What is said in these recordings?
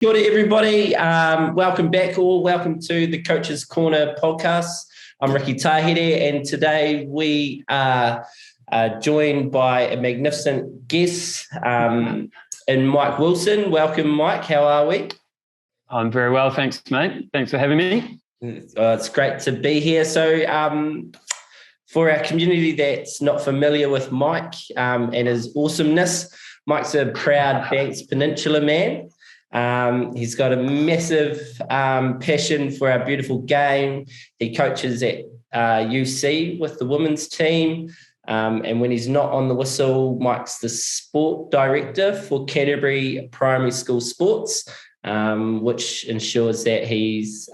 Kia ora, everybody. Welcome back all. Welcome to the Coach's Corner podcast. I'm Riki and today we are joined by a magnificent guest in Mike Wilson. Welcome, Mike. How are we? I'm very well, thanks, mate. Thanks for having me. It's great to be here. So for our community that's not familiar with Mike and his awesomeness, Mike's a proud Banks Peninsula man. He's got a massive passion for our beautiful game. He coaches at UC with the women's team. And when he's not on the whistle, Mike's the sport director for Canterbury Primary School Sports, which ensures that he's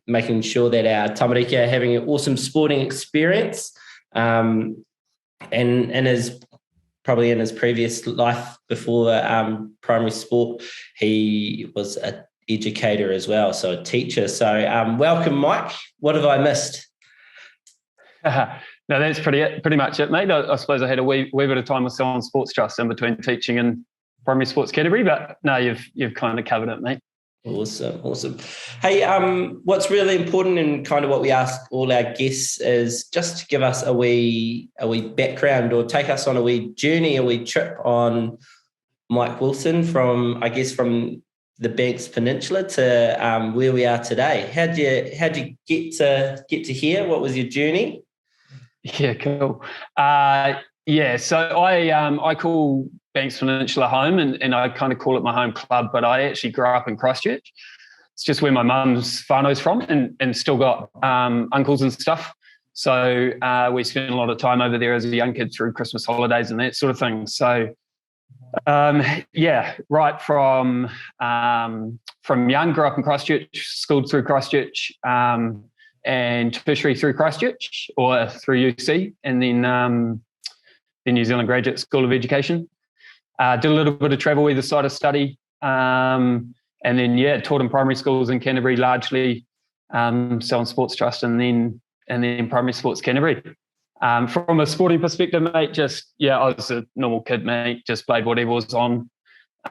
making sure that our tamariki are having an awesome sporting experience. And probably in his previous life before primary sport, he was an educator as well, so a teacher. So welcome, Mike. What have I missed? No, that's pretty much it, mate. I suppose I had a wee bit of time with Salon Sports Trust in between teaching and primary sports category, but no, you've kind of covered it, mate. Awesome. Hey, what's really important and kind of what we ask all our guests is just to give us a wee background or take us on a wee journey, a wee trip on Mike Wilson from the Banks Peninsula to where we are today. How'd you get to here? What was your journey? Yeah, cool. So I call Banks Peninsula home, and I kind of call it my home club, but I actually grew up in Christchurch. It's just where my mum's whānau's from and still got uncles and stuff. So we spent a lot of time over there as a young kid through Christmas holidays and that sort of thing. So right from young, grew up in Christchurch, schooled through Christchurch, and tertiary through Christchurch or through UC, and then the New Zealand Graduate School of Education. Did a little bit of travel either side of study, and then taught in primary schools in Canterbury largely, Salon Sports Trust, and then primary sports Canterbury. From a sporting perspective, mate, I was a normal kid, mate. Just played whatever was on.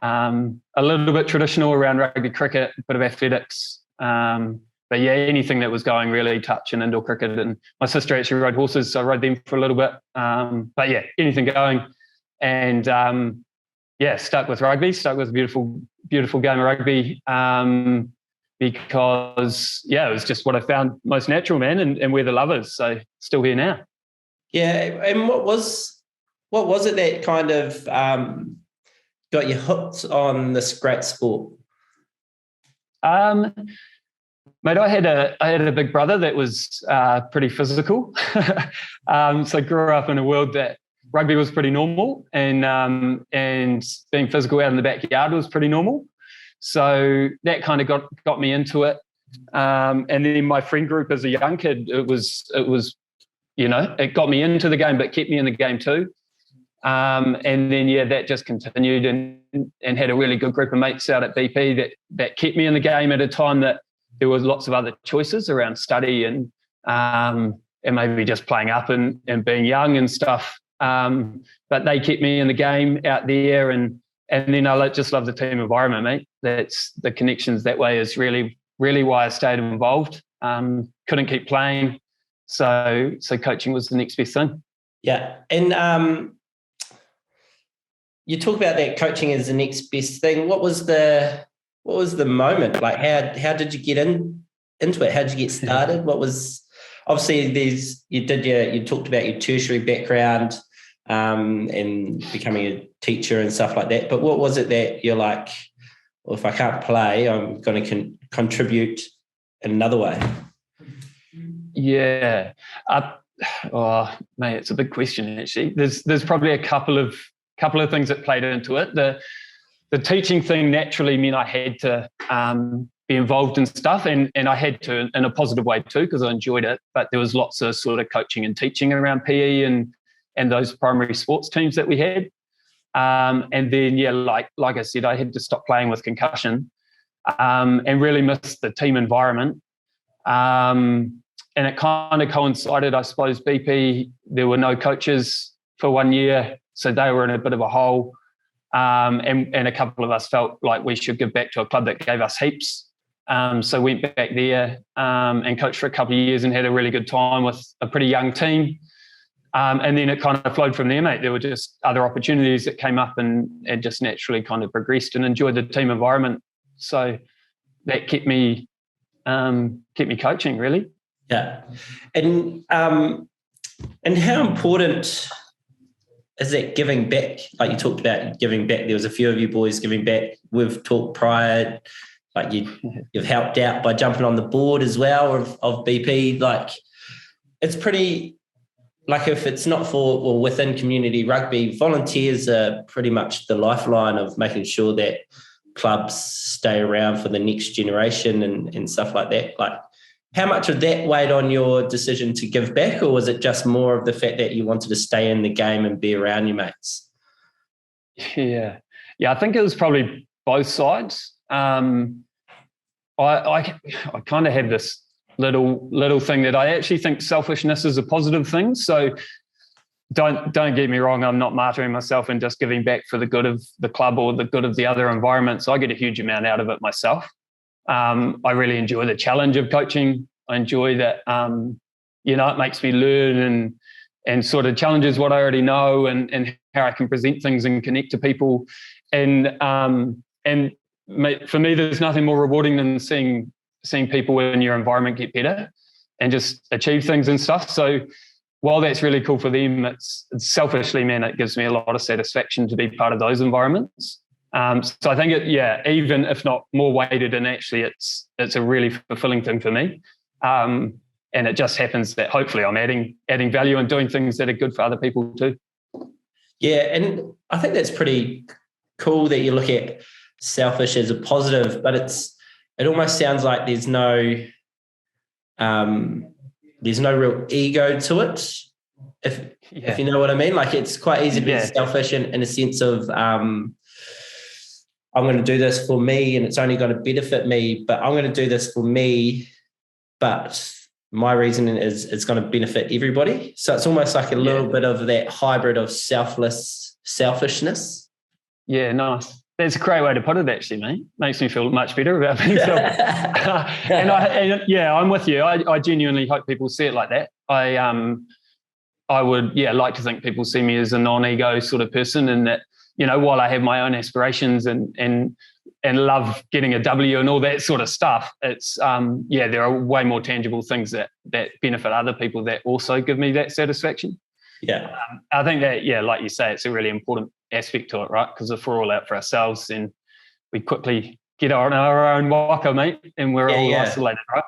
A little bit traditional around rugby, cricket, a bit of athletics. But yeah, anything that was going really, touch and indoor cricket. And my sister actually rode horses, so I rode them for a little bit. But yeah, anything going. And stuck with rugby, stuck with a beautiful game of rugby because it was just what I found most natural, man, and we're the lovers. So still here now. Yeah, and what was it that kind of got you hooked on this great sport? Mate, I had a big brother that was pretty physical. So I grew up in a world that rugby was pretty normal, and being physical out in the backyard was pretty normal. So that kind of got me into it. And then my friend group as a young kid, it was it got me into the game, but kept me in the game too. And then that just continued and had a really good group of mates out at BP that kept me in the game at a time that there was lots of other choices around study and maybe just playing up and being young and stuff. But they kept me in the game out there, and then I just love the team environment, mate. That's the connections that way is really, really why I stayed involved. Couldn't keep playing, so coaching was the next best thing. Yeah, and you talk about that coaching as the next best thing. What was the moment? Like, how did you get into it? How did you get started? What was obviously you talked about your tertiary background and becoming a teacher and stuff like that. But what was it that you're like, well, if I can't play, I'm going to contribute in another way? Yeah. Mate, it's a big question actually. There's probably a couple of things that played into it. The teaching thing naturally meant I had to be involved in stuff, and I had to in a positive way too because I enjoyed it. But there was lots of sort of coaching and teaching around PE and those primary sports teams that we had. And then like I said, I had to stop playing with concussion and really missed the team environment. And it kind of coincided, I suppose. BP, there were no coaches for 1 year, so they were in a bit of a hole. And a couple of us felt like we should give back to a club that gave us heaps. So went back there and coached for a couple of years and had a really good time with a pretty young team. And then it kind of flowed from there, mate. There were just other opportunities that came up and just naturally kind of progressed and enjoyed the team environment. So that kept me coaching, really. Yeah. And how important is that giving back? Like you talked about giving back. There was a few of you boys giving back. We've talked prior, like you've helped out by jumping on the board as well of BP. Like it's pretty, like if it's not for or within community rugby, volunteers are pretty much the lifeline of making sure that clubs stay around for the next generation and stuff like that. Like how much of that weighed on your decision to give back, or was it just more of the fact that you wanted to stay in the game and be around your mates? Yeah, I think it was probably both sides. I kind of have this little thing that I actually think selfishness is a positive thing. So don't get me wrong, I'm not martyring myself and just giving back for the good of the club or the good of the other environment. So I get a huge amount out of it myself. I really enjoy the challenge of coaching. I enjoy that, it makes me learn and sort of challenges what I already know and how I can present things and connect to people. And for me, there's nothing more rewarding than seeing people in your environment get better and just achieve things and stuff. So while that's really cool for them, it's selfishly, man, it gives me a lot of satisfaction to be part of those environments. So I think even if not more weighted, and actually it's a really fulfilling thing for me. And it just happens that hopefully I'm adding value and doing things that are good for other people too. Yeah, and I think that's pretty cool that you look at selfish as a positive, but it almost sounds like there's no real ego to it, if you know what I mean. Like it's quite easy to be selfish in a sense of I'm going to do this for me and it's only going to benefit me, but I'm going to do this for me, but my reasoning is it's going to benefit everybody. So it's almost like a little bit of that hybrid of selfishness. Yeah, nice. That's a great way to put it, actually, mate. Makes me feel much better about being selfish. I'm with you. I genuinely hope people see it like that. I would, like to think people see me as a non-ego sort of person, and that, while I have my own aspirations and love getting a W and all that sort of stuff, it's there are way more tangible things that benefit other people that also give me that satisfaction. Yeah, I think that like you say, it's a really important aspect to it, right? Because if we're all out for ourselves, then we quickly get on our own waka, mate, and we're all isolated, right?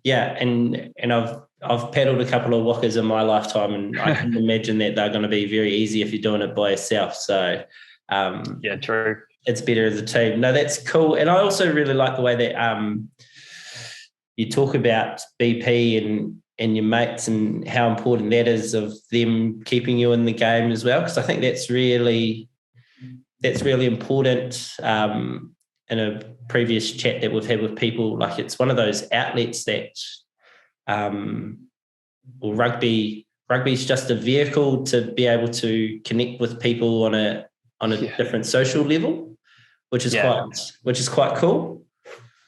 Yeah, and I've paddled a couple of wakas in my lifetime, and I can imagine that they're going to be very easy if you're doing it by yourself. So true. It's better as a team. No, that's cool. And I also really like the way that you talk about BP and your mates and how important that is of them keeping you in the game as well. Because I think that's really important. In a previous chat that we've had with people, like it's one of those outlets that rugby is just a vehicle to be able to connect with people on a different social level, which is quite cool.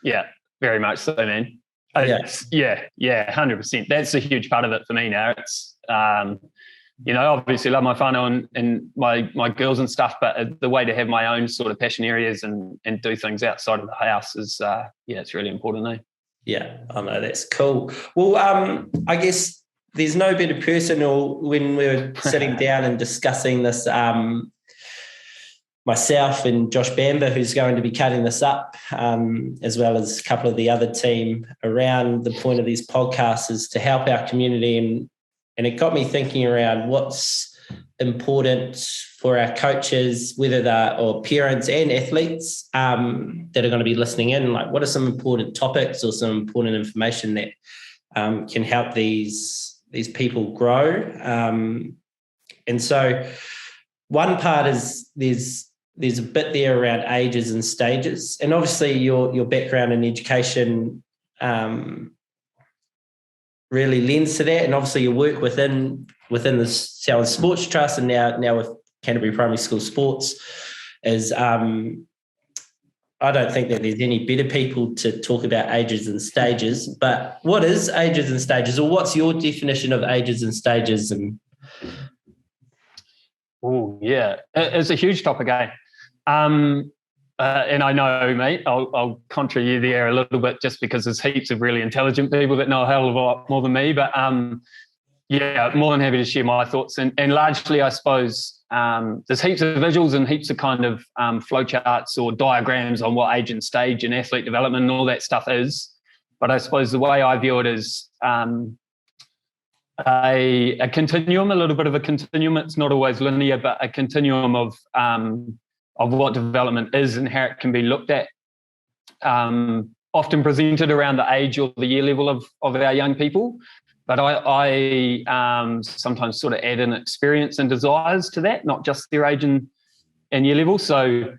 Yeah, very much so, man. 100%. That's a huge part of it for me now. It's obviously love my whānau and my girls and stuff, but the way to have my own sort of passion areas and do things outside of the house is it's really important, eh? Yeah, I know, that's cool. Well, I guess there's no better person, or when we were sitting down and discussing this, myself and Josh Bamber, who's going to be cutting this up, as well as a couple of the other team, around the point of these podcasts is to help our community. And it got me thinking around what's important for our coaches, whether they're or parents and athletes that are going to be listening in. Like, what are some important topics or some important information that can help these people grow? And so one part is there's a bit there around ages and stages, and obviously your background in education really lends to that, and obviously your work within the Southern Sports Trust and now with Canterbury Primary School Sports. is I don't think that there's any better people to talk about ages and stages, but what is ages and stages, or what's your definition of ages and stages? And Oh, yeah, it's a huge topic, eh? And I know, mate, I'll contra you there a little bit just because there's heaps of really intelligent people that know a hell of a lot more than me. But yeah, more than happy to share my thoughts. And largely, I suppose, there's heaps of visuals and heaps of kind of flowcharts or diagrams on what age and stage and athlete development and all that stuff is. But I suppose the way I view it is a continuum, a little bit of a continuum. It's not always linear, but a continuum of what development is and how it can be looked at. Often presented around the age or the year level of our young people. But I sometimes sort of add in experience and desires to that, not just their age and year level. So,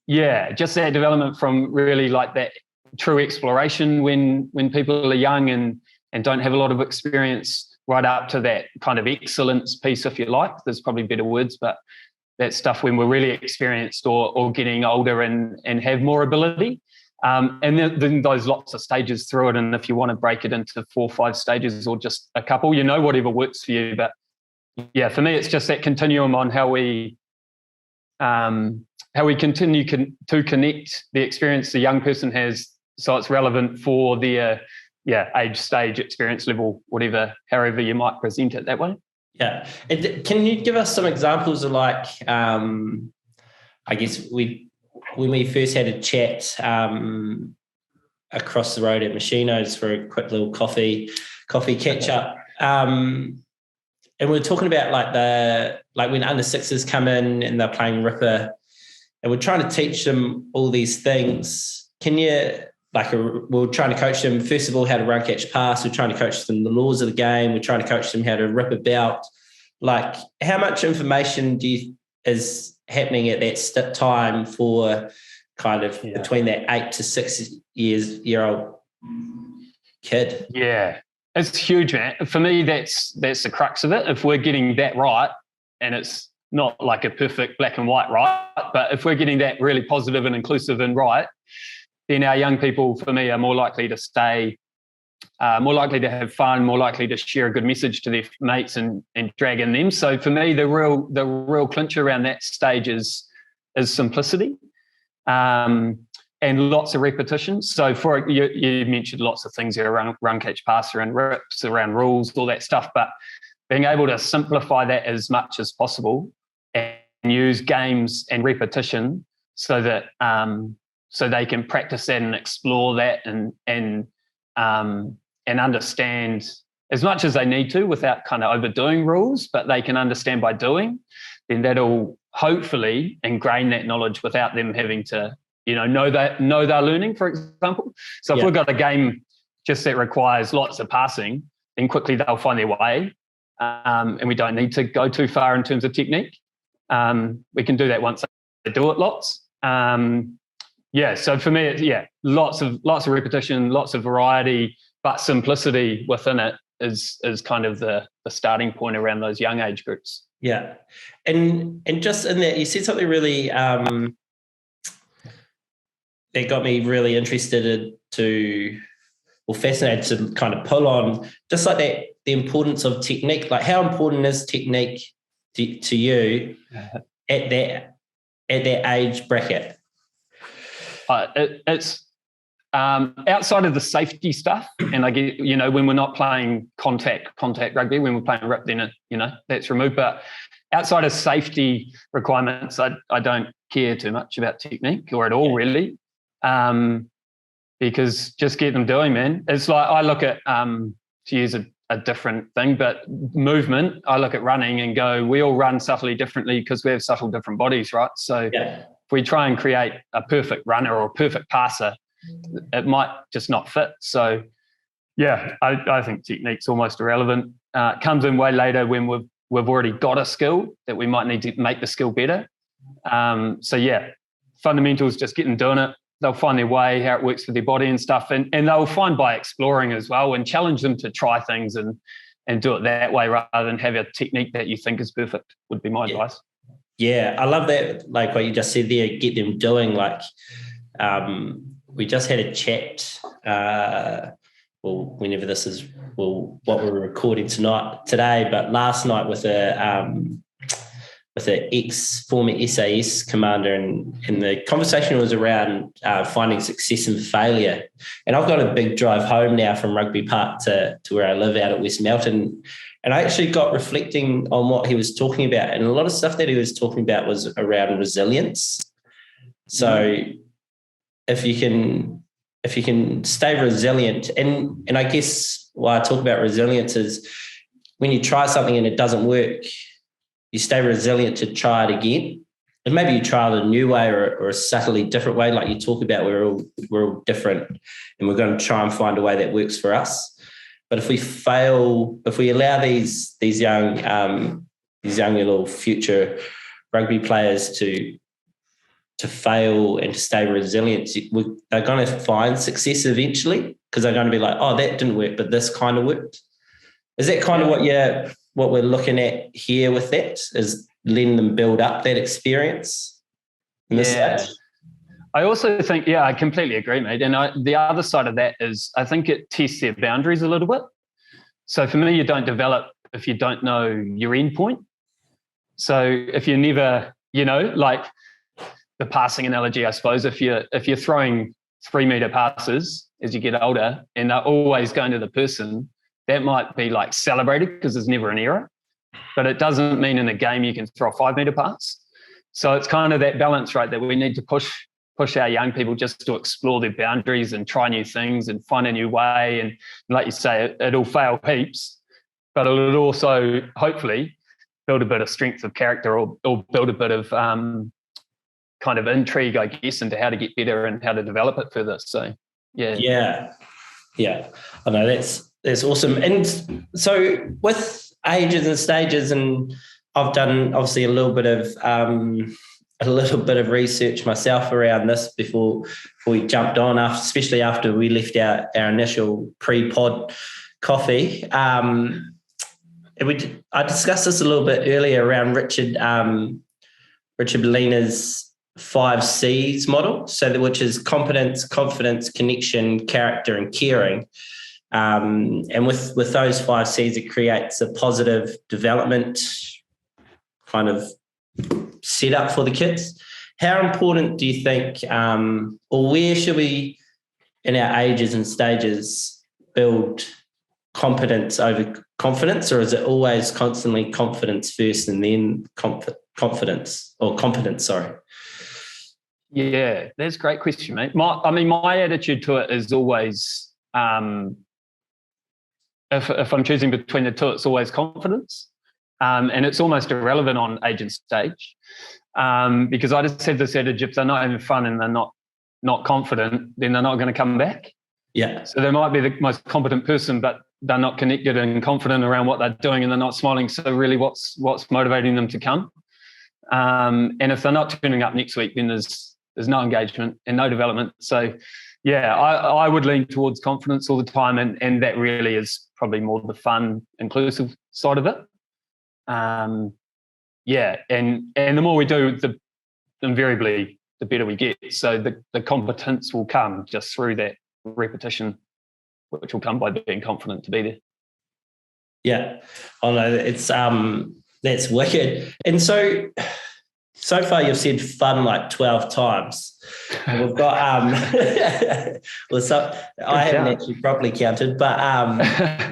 yeah, just that development from really like that true exploration when people are young and don't have a lot of experience, right up to that kind of excellence piece, if you like. There's probably better words, but that stuff when we're really experienced or getting older and have more ability. And then those lots of stages through it. And if you want to break it into 4 or 5 stages or just a couple, whatever works for you. But yeah, for me, it's just that continuum on how we continue to connect the experience the young person has, so it's relevant for their age, stage, experience level, whatever, however you might present it that way. Yeah. And can you give us some examples of like, I guess when we first had a chat across the road at Machino's for a quick little coffee catch up, and we were talking about like when under sixes come in and they're playing Ripper, and we're trying to teach them all these things. Can you we're trying to coach them, first of all, how to run, catch, pass. We're trying to coach them the laws of the game. We're trying to coach them how to rip about. Like, how much information is happening at that time for kind of between that 8 to 6 year old kid? Yeah, it's huge, man. For me, that's the crux of it. If we're getting that right, and it's not like a perfect black and white right, but if we're getting that really positive and inclusive and right, then our young people, for me, are more likely to stay, more likely to have fun, more likely to share a good message to their mates and drag in them. So for me, the real clincher around that stage is simplicity, and lots of repetition. So for you mentioned lots of things here around run, catch, pass, around rips, around rules, all that stuff, but being able to simplify that as much as possible and use games and repetition so that so they can practice that and explore that and understand as much as they need to without kind of overdoing rules, but they can understand by doing, then that'll hopefully ingrain that knowledge without them having to, know they're learning, for example. So if we've got a game just that requires lots of passing, then quickly they'll find their way, and we don't need to go too far in terms of technique. We can do that once they do it lots. So for me, lots of repetition, lots of variety, but simplicity within it is kind of the starting point around those young age groups. Yeah. And just in that, you said something really that got me really interested fascinated to kind of pull on, just like that, the importance of technique. Like, how important is technique to you at that age bracket? It's outside of the safety stuff, and I get, when we're not playing contact rugby, when we're playing rip, then that's removed. But outside of safety requirements, I don't care too much about technique or at all, really, because just get them doing, man. It's like I look at to use a different thing, but movement. I look at running and go, we all run subtly differently because we have subtle different bodies, right? So. Yeah. If we try and create a perfect runner or a perfect passer, it might just not fit. So, I think technique's almost irrelevant. It comes in way later when we've already got a skill that we might need to make the skill better. Fundamentals, just get them doing it. They'll find their way, how it works for their body and stuff, and they'll find by exploring as well, and challenge them to try things and do it that way rather than have a technique that you think is perfect, would be my advice. Yeah, I love that, like what you just said there, get them doing. Like, we just had a chat, whenever this is, what we're recording today, but last night with an former SAS commander, and the conversation was around finding success and failure. And I've got a big drive home now from Rugby Park to where I live out at West Melton. And I actually got reflecting on what he was talking about. And a lot of stuff that he was talking about was around resilience. So if you can stay resilient, and I guess why I talk about resilience is when you try something and it doesn't work, you stay resilient to try it again. And maybe you try it a new way or a subtly different way, like you talk about, we're all different, and we're going to try and find a way that works for us. But if we fail, if we allow these young little future rugby players to fail and to stay resilient, they're going to find success eventually, because they're going to be like, oh, that didn't work, but this kind of worked. Is that kind of what we're looking at here with that, is letting them build up that experience in this stage? I also think, I completely agree, mate. And the other side of that is I think it tests their boundaries a little bit. So for me, you don't develop if you don't know your end point. So if you never, like the passing analogy, I suppose, if you're throwing 3-meter passes as you get older and they're always going to the person, that might be like celebrated because there's never an error. But it doesn't mean in a game you can throw a 5-meter pass. So it's kind of that balance, right, that we need to push our young people just to explore their boundaries and try new things and find a new way. And like you say, it'll fail heaps, but it'll also hopefully build a bit of strength of character or build a bit of kind of intrigue, I guess, into how to get better and how to develop it further. So, yeah. I know that's awesome. And so with ages and stages, and I've done obviously a little bit of research myself around this before we jumped on, especially after we left our initial pre-pod coffee. I discussed this a little bit earlier around Richard Bellina's 5 C's model, which is competence, confidence, connection, character, and caring. And with those 5 C's, it creates a positive development kind of set up for the kids. How important do you think, or where should we, in our ages and stages, build competence over confidence, or is it always constantly confidence first and then confidence or competence? Sorry. Yeah, that's a great question, mate. My attitude to it is always, if I'm choosing between the two, it's always confidence. And it's almost irrelevant on age and stage, because I just have this adage: if they're not having fun and they're not confident, then they're not going to come back. Yeah. So they might be the most competent person, but they're not connected and confident around what they're doing, and they're not smiling. So really, what's motivating them to come? And if they're not turning up next week, then there's no engagement and no development. So, I would lean towards confidence all the time, and that really is probably more the fun, inclusive side of it. And the more we do, invariably the better we get. So the competence will come just through that repetition, which will come by being confident to be there. Yeah, I know it's that's wicked. And so far you've said fun like 12 times. And we've got I haven't actually properly counted, but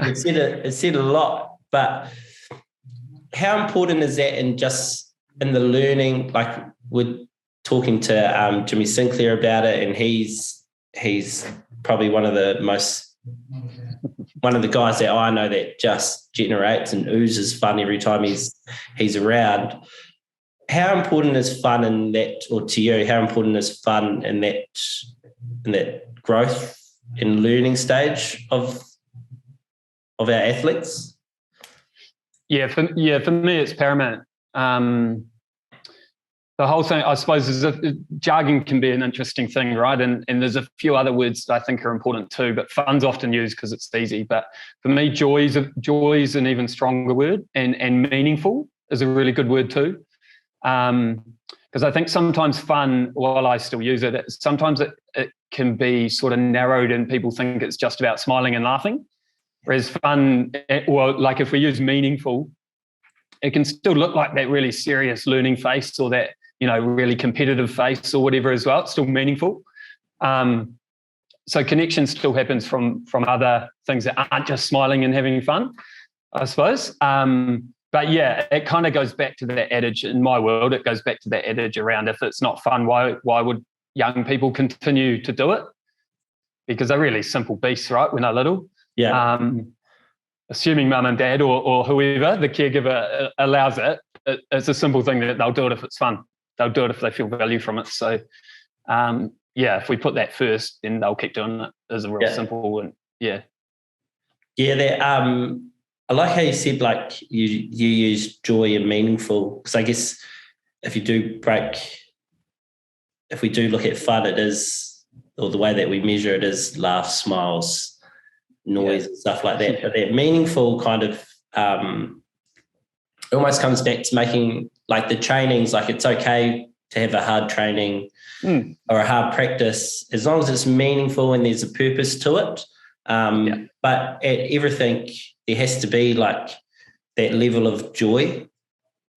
it's said a lot. But how important is that in the learning? Like, we're talking to Jimmy Sinclair about it, and he's probably one of the guys that I know that just generates and oozes fun every time he's around. How important is fun in that, or to you, how important is fun in that growth and learning stage of our athletes? Yeah, for me, it's paramount. The whole thing, I suppose, is jargon can be an interesting thing, right? And there's a few other words that I think are important too, but fun's often used because it's easy. But for me, joy's an even stronger word, and meaningful is a really good word too. Because I think sometimes fun, while I still use it, sometimes it can be sort of narrowed and people think it's just about smiling and laughing. Whereas fun, well, like if we use meaningful, it can still look like that really serious learning face or that, really competitive face or whatever as well. It's still meaningful. So connection still happens from other things that aren't just smiling and having fun, I suppose. But yeah, it kind of goes back to that adage in my world. It goes back to that adage around if it's not fun, why would young people continue to do it? Because they're really simple beasts, right? When they're little. Yeah. Assuming mum and dad or whoever, the caregiver allows it, it's a simple thing that they'll do it if it's fun. They'll do it if they feel value from it. So, if we put that first, then they'll keep doing it as a real simple and Yeah, that I like how you said like you use joy and meaningful, because I guess if we do look at fun, it is, or the way that we measure it is laughs, smiles, noise and stuff like that. But that meaningful kind of it almost comes back to making like the trainings, like it's okay to have a hard training or a hard practice as long as it's meaningful and there's a purpose to it. But at everything, there has to be like that level of joy,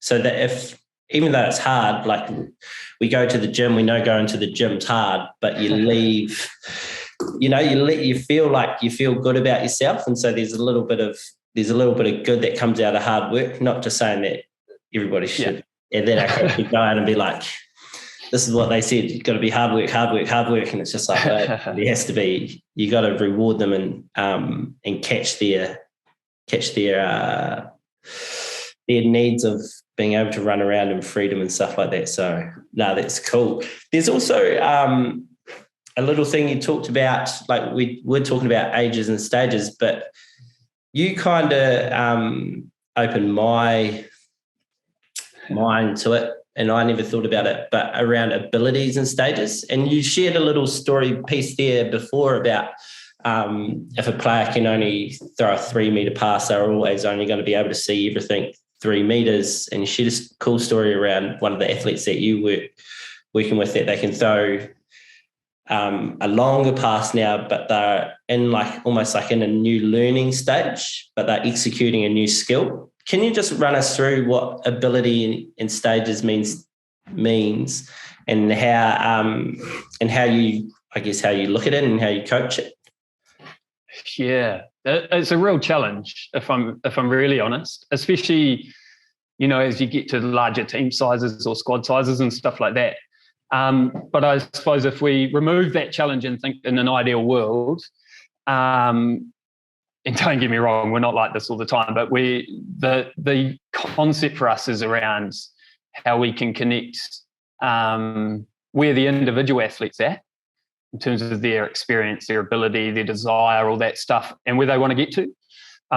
so that even though it's hard, like we go to the gym, we know going to the gym's hard, but you leave, you feel good about yourself. And so there's a little bit of good that comes out of hard work, not just saying that everybody should. And then I can go out and be like, this is what they said, you've got to be hard work. And it's just like, there has to be, you got to reward them and catch their needs of being able to run around in freedom and stuff like that. So no, that's cool. There's also a little thing you talked about, like we were talking about ages and stages, but you kind of opened my mind to it, and I never thought about it, but around abilities and stages. And you shared a little story piece there before about if a player can only throw a 3-meter pass, they're always only going to be able to see everything 3 meters. And you shared a cool story around one of the athletes that you working with, that they can throw a longer pass now, but they're in almost like in a new learning stage, but they're executing a new skill. Can you just run us through what ability in stages means and how you look at it and how you coach it? Yeah, it's a real challenge if I'm really honest, especially, as you get to larger team sizes or squad sizes and stuff like that. But I suppose if we remove that challenge and think in an ideal world, and don't get me wrong, we're not like this all the time, but the concept for us is around how we can connect where the individual athlete's at in terms of their experience, their ability, their desire, all that stuff, and where they want to get to.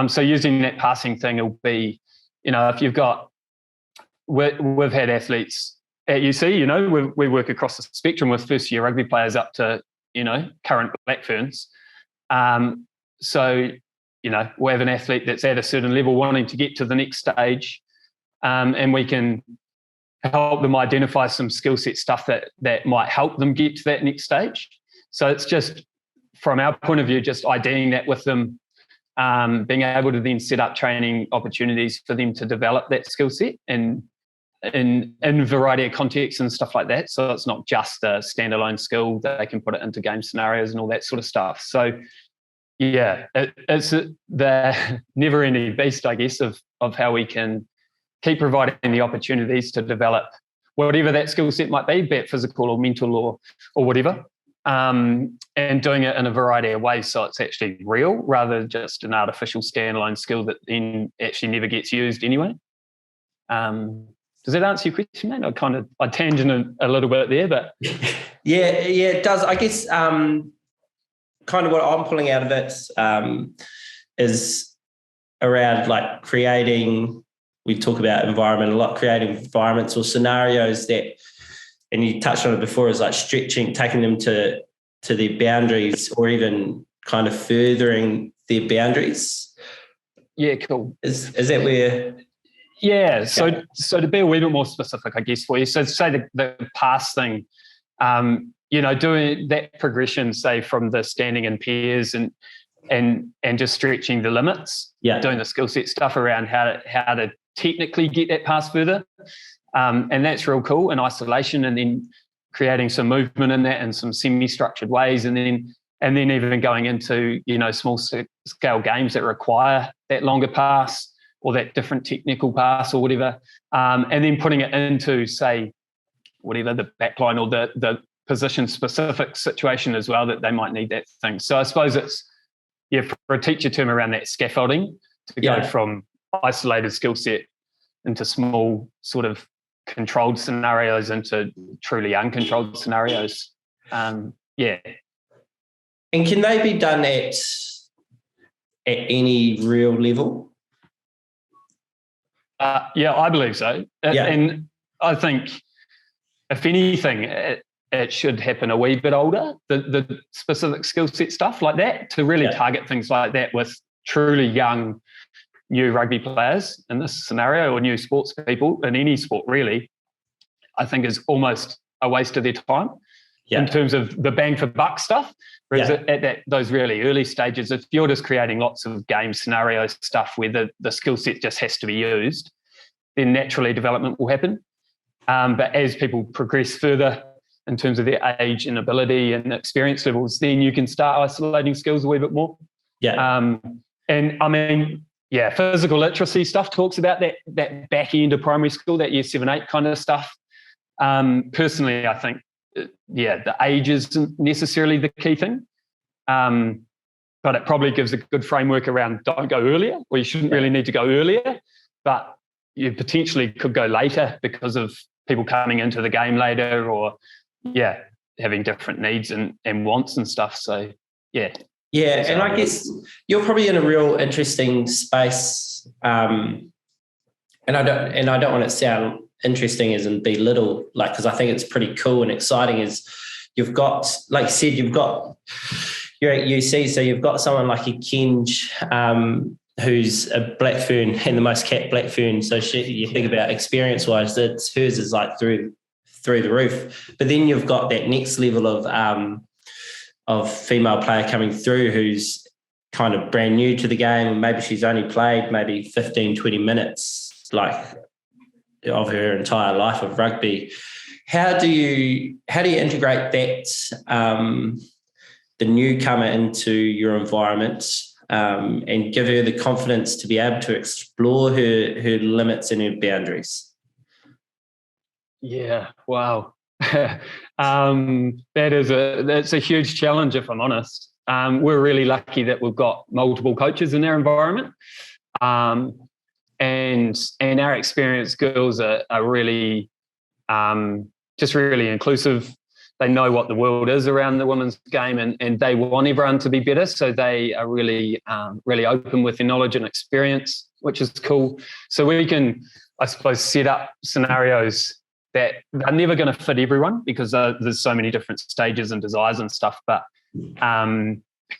So using that passing thing will be, if you've got, we've had athletes at UC, we work across the spectrum with first-year rugby players up to, current Black Ferns. So, we have an athlete that's at a certain level wanting to get to the next stage, and we can help them identify some skill set stuff that might help them get to that next stage. So it's just, from our point of view, just IDing that with them, being able to then set up training opportunities for them to develop that skill set and in a variety of contexts and stuff like that. So it's not just a standalone skill, that they can put it into game scenarios and all that sort of stuff. So yeah, it's the never-ending beast, I guess, of how we can keep providing the opportunities to develop whatever that skill set might be it physical or mental or whatever, and doing it in a variety of ways so it's actually real rather than just an artificial standalone skill that then actually never gets used anyway. Does that answer your question, mate? I tangent a little bit there, but yeah, it does. I guess kind of what I'm pulling out of it is around like creating. We talk about environment a lot, creating environments or scenarios that, and you touched on it before, is like stretching, taking them to their boundaries, or even kind of furthering their boundaries. Yeah, cool. Is that where Yeah. So to be a wee bit more specific, I guess, for you, so say the pass thing, doing that progression, say from the standing in pairs and just stretching the limits, doing the skill set stuff around how to technically get that pass further, and that's real cool in isolation, and then creating some movement in that in some semi-structured ways, and then even going into small scale games that require that longer pass or that different technical pass or whatever, and then putting it into, say, whatever the backline or the position specific situation as well, that they might need that thing. So I suppose it's for a teacher term around that scaffolding to go from isolated skill set into small sort of controlled scenarios into truly uncontrolled scenarios. And can they be done at any real level? I believe so. And I think, if anything, it should happen a wee bit older, the specific skill set stuff like that, to really target things like that with truly young, new rugby players in this scenario, or new sports people in any sport really, I think is almost a waste of their time in terms of the bang for buck stuff. Whereas at those really early stages, if you're just creating lots of game scenario stuff where the skill set just has to be used, then naturally development will happen. But as people progress further in terms of their age and ability and experience levels, then you can start isolating skills a wee bit more. And I mean, physical literacy stuff talks about that back end of primary school, that year 7, 8 kind of stuff. Personally, I think, the age isn't necessarily the key thing, but it probably gives a good framework around don't go earlier, or you shouldn't really need to go earlier, but you potentially could go later because of people coming into the game later, or having different needs and wants and stuff. So and I guess you're probably in a real interesting space, and I don't want to sound interesting as in belittle, because I think it's pretty cool and exciting. Is you've got, like you said, you're at UC, so you've got someone like a Kenj, who's a black fern and the most capped black fern. So you think about experience wise, hers is like through the roof. But then you've got that next level of female player coming through who's kind of brand new to the game, and maybe she's only played maybe 15, 20 minutes of her entire life of rugby. How do you integrate that, the newcomer, into your environment, and give her the confidence to be able to explore her limits and her boundaries? Yeah, wow. That's a huge challenge, if I'm honest. We're really lucky that we've got multiple coaches in our environment. And our experienced girls are really just really inclusive. They know what the world is around the women's game, and they want everyone to be better. So they are really, really open with their knowledge and experience, which is cool. So we can, I suppose, set up scenarios that are never going to fit everyone, because there's so many different stages and desires and stuff. But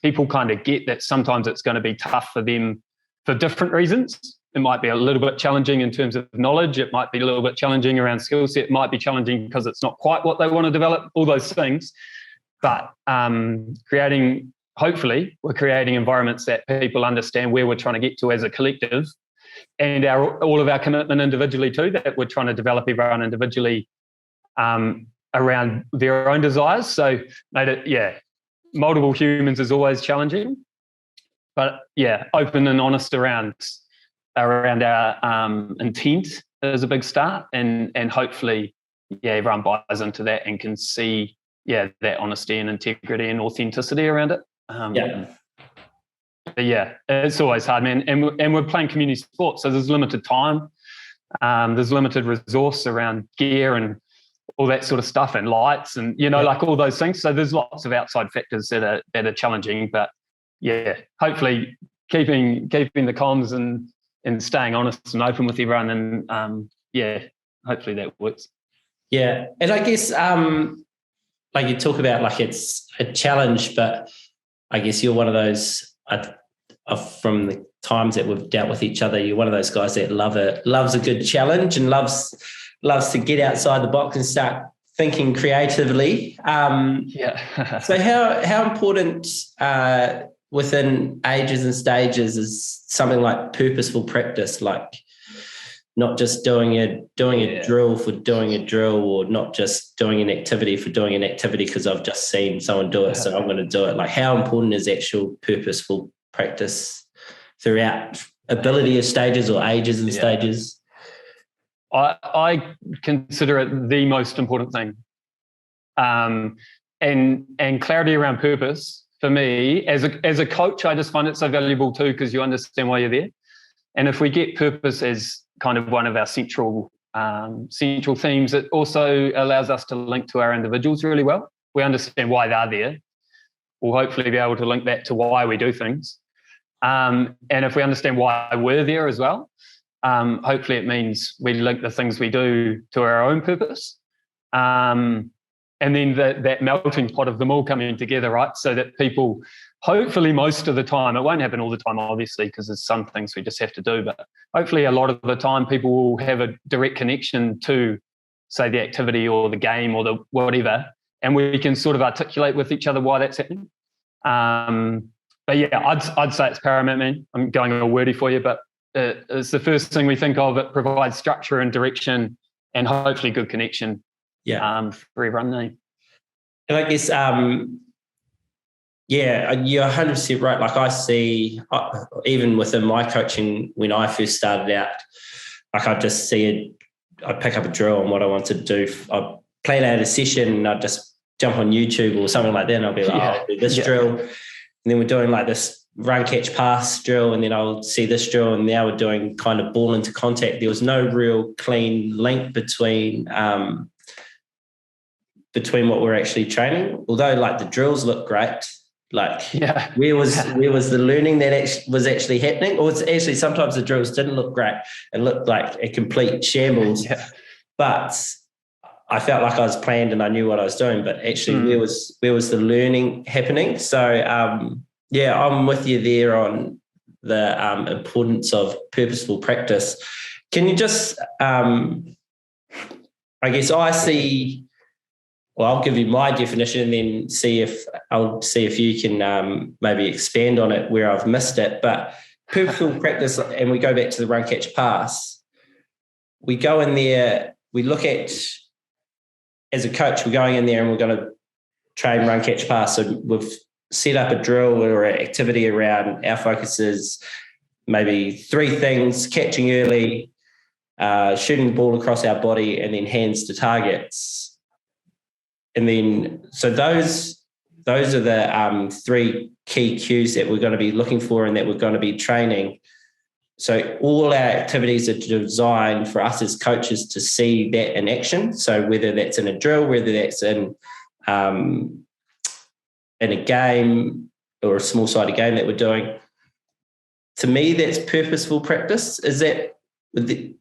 people kind of get that sometimes it's going to be tough for them for different reasons. It might be a little bit challenging in terms of knowledge. It might be a little bit challenging around skill set. It might be challenging because it's not quite what they want to develop, all those things. But hopefully, we're creating environments that people understand where we're trying to get to as a collective, and all of our commitment individually too, that we're trying to develop everyone individually around their own desires. So, multiple humans is always challenging, but open and honest around our intent is a big start, and hopefully everyone buys into that and can see that honesty and integrity and authenticity around it. But it's always hard, man, and we're playing community sports, so there's limited time, there's limited resource around gear and all that sort of stuff, and lights, and like all those things. So there's lots of outside factors that are challenging, but hopefully keeping the comms and staying honest and open with everyone, and hopefully that works. And I guess like you talk about, like it's a challenge, but I guess you're one of those from times that we've dealt with each other, you're one of those guys that loves a good challenge and loves to get outside the box and start thinking creatively. So how important within ages and stages is something like purposeful practice, like not just doing a drill for doing a drill, or not just doing an activity for doing an activity because I've just seen someone do it, so I'm going to do it. Like, how important is actual purposeful practice throughout ability of stages or ages and stages? I consider it the most important thing. And clarity around purpose for me as a coach, I just find it so valuable too, because you understand why you're there. And if we get purpose as kind of one of our central themes, it also allows us to link to our individuals really well. We understand why they're there. We'll hopefully be able to link that to why we do things. And if we understand why we're there as well, hopefully it means we link the things we do to our own purpose. And then that melting pot of them all coming together, right? So that people, hopefully most of the time, it won't happen all the time, obviously, because there's some things we just have to do, but hopefully a lot of the time people will have a direct connection to, say, the activity or the game or the whatever, and we can sort of articulate with each other why that's happening. But yeah, I'd say it's paramount, man. I'm going a wordy for you, but it's the first thing we think of. It provides structure and direction and hopefully good connection for everyone there. And I guess, you're 100% right. Like, I see, even within my coaching, when I first started out, like, I'd just see I'd pick up a drill on what I want to do. I'd plan out a session and I'd just jump on YouTube or something like that, and I'll be like, I'll do this drill. And then we're doing like this run, catch, pass drill, and then I'll see this drill, and now we're doing kind of ball into contact. There was no real clean link between what we're actually training. Although, like, the drills look great, like, where was the learning that was actually happening? Or it's actually, sometimes the drills didn't look great and looked like a complete shambles. But I felt like I was planned and I knew what I was doing, but actually where was the learning happening? So I'm with you there on the importance of purposeful practice. Can you just, I guess I'll give you my definition and then see if you can maybe expand on it where I've missed it. But purposeful practice, and we go back to the run, catch, pass. We go in there, we look at, as a coach, we're going in there and we're going to train run, catch, pass. So we've set up a drill or an activity around our focus is maybe 3 things: catching early, shooting the ball across our body, and then hands to targets. And then, so those are the 3 key cues that we're going to be looking for and that we're going to be training. So all our activities are designed for us as coaches to see that in action. So whether that's in a drill, whether that's in a game or a small-sided game that we're doing, to me, that's purposeful practice. Is that, would you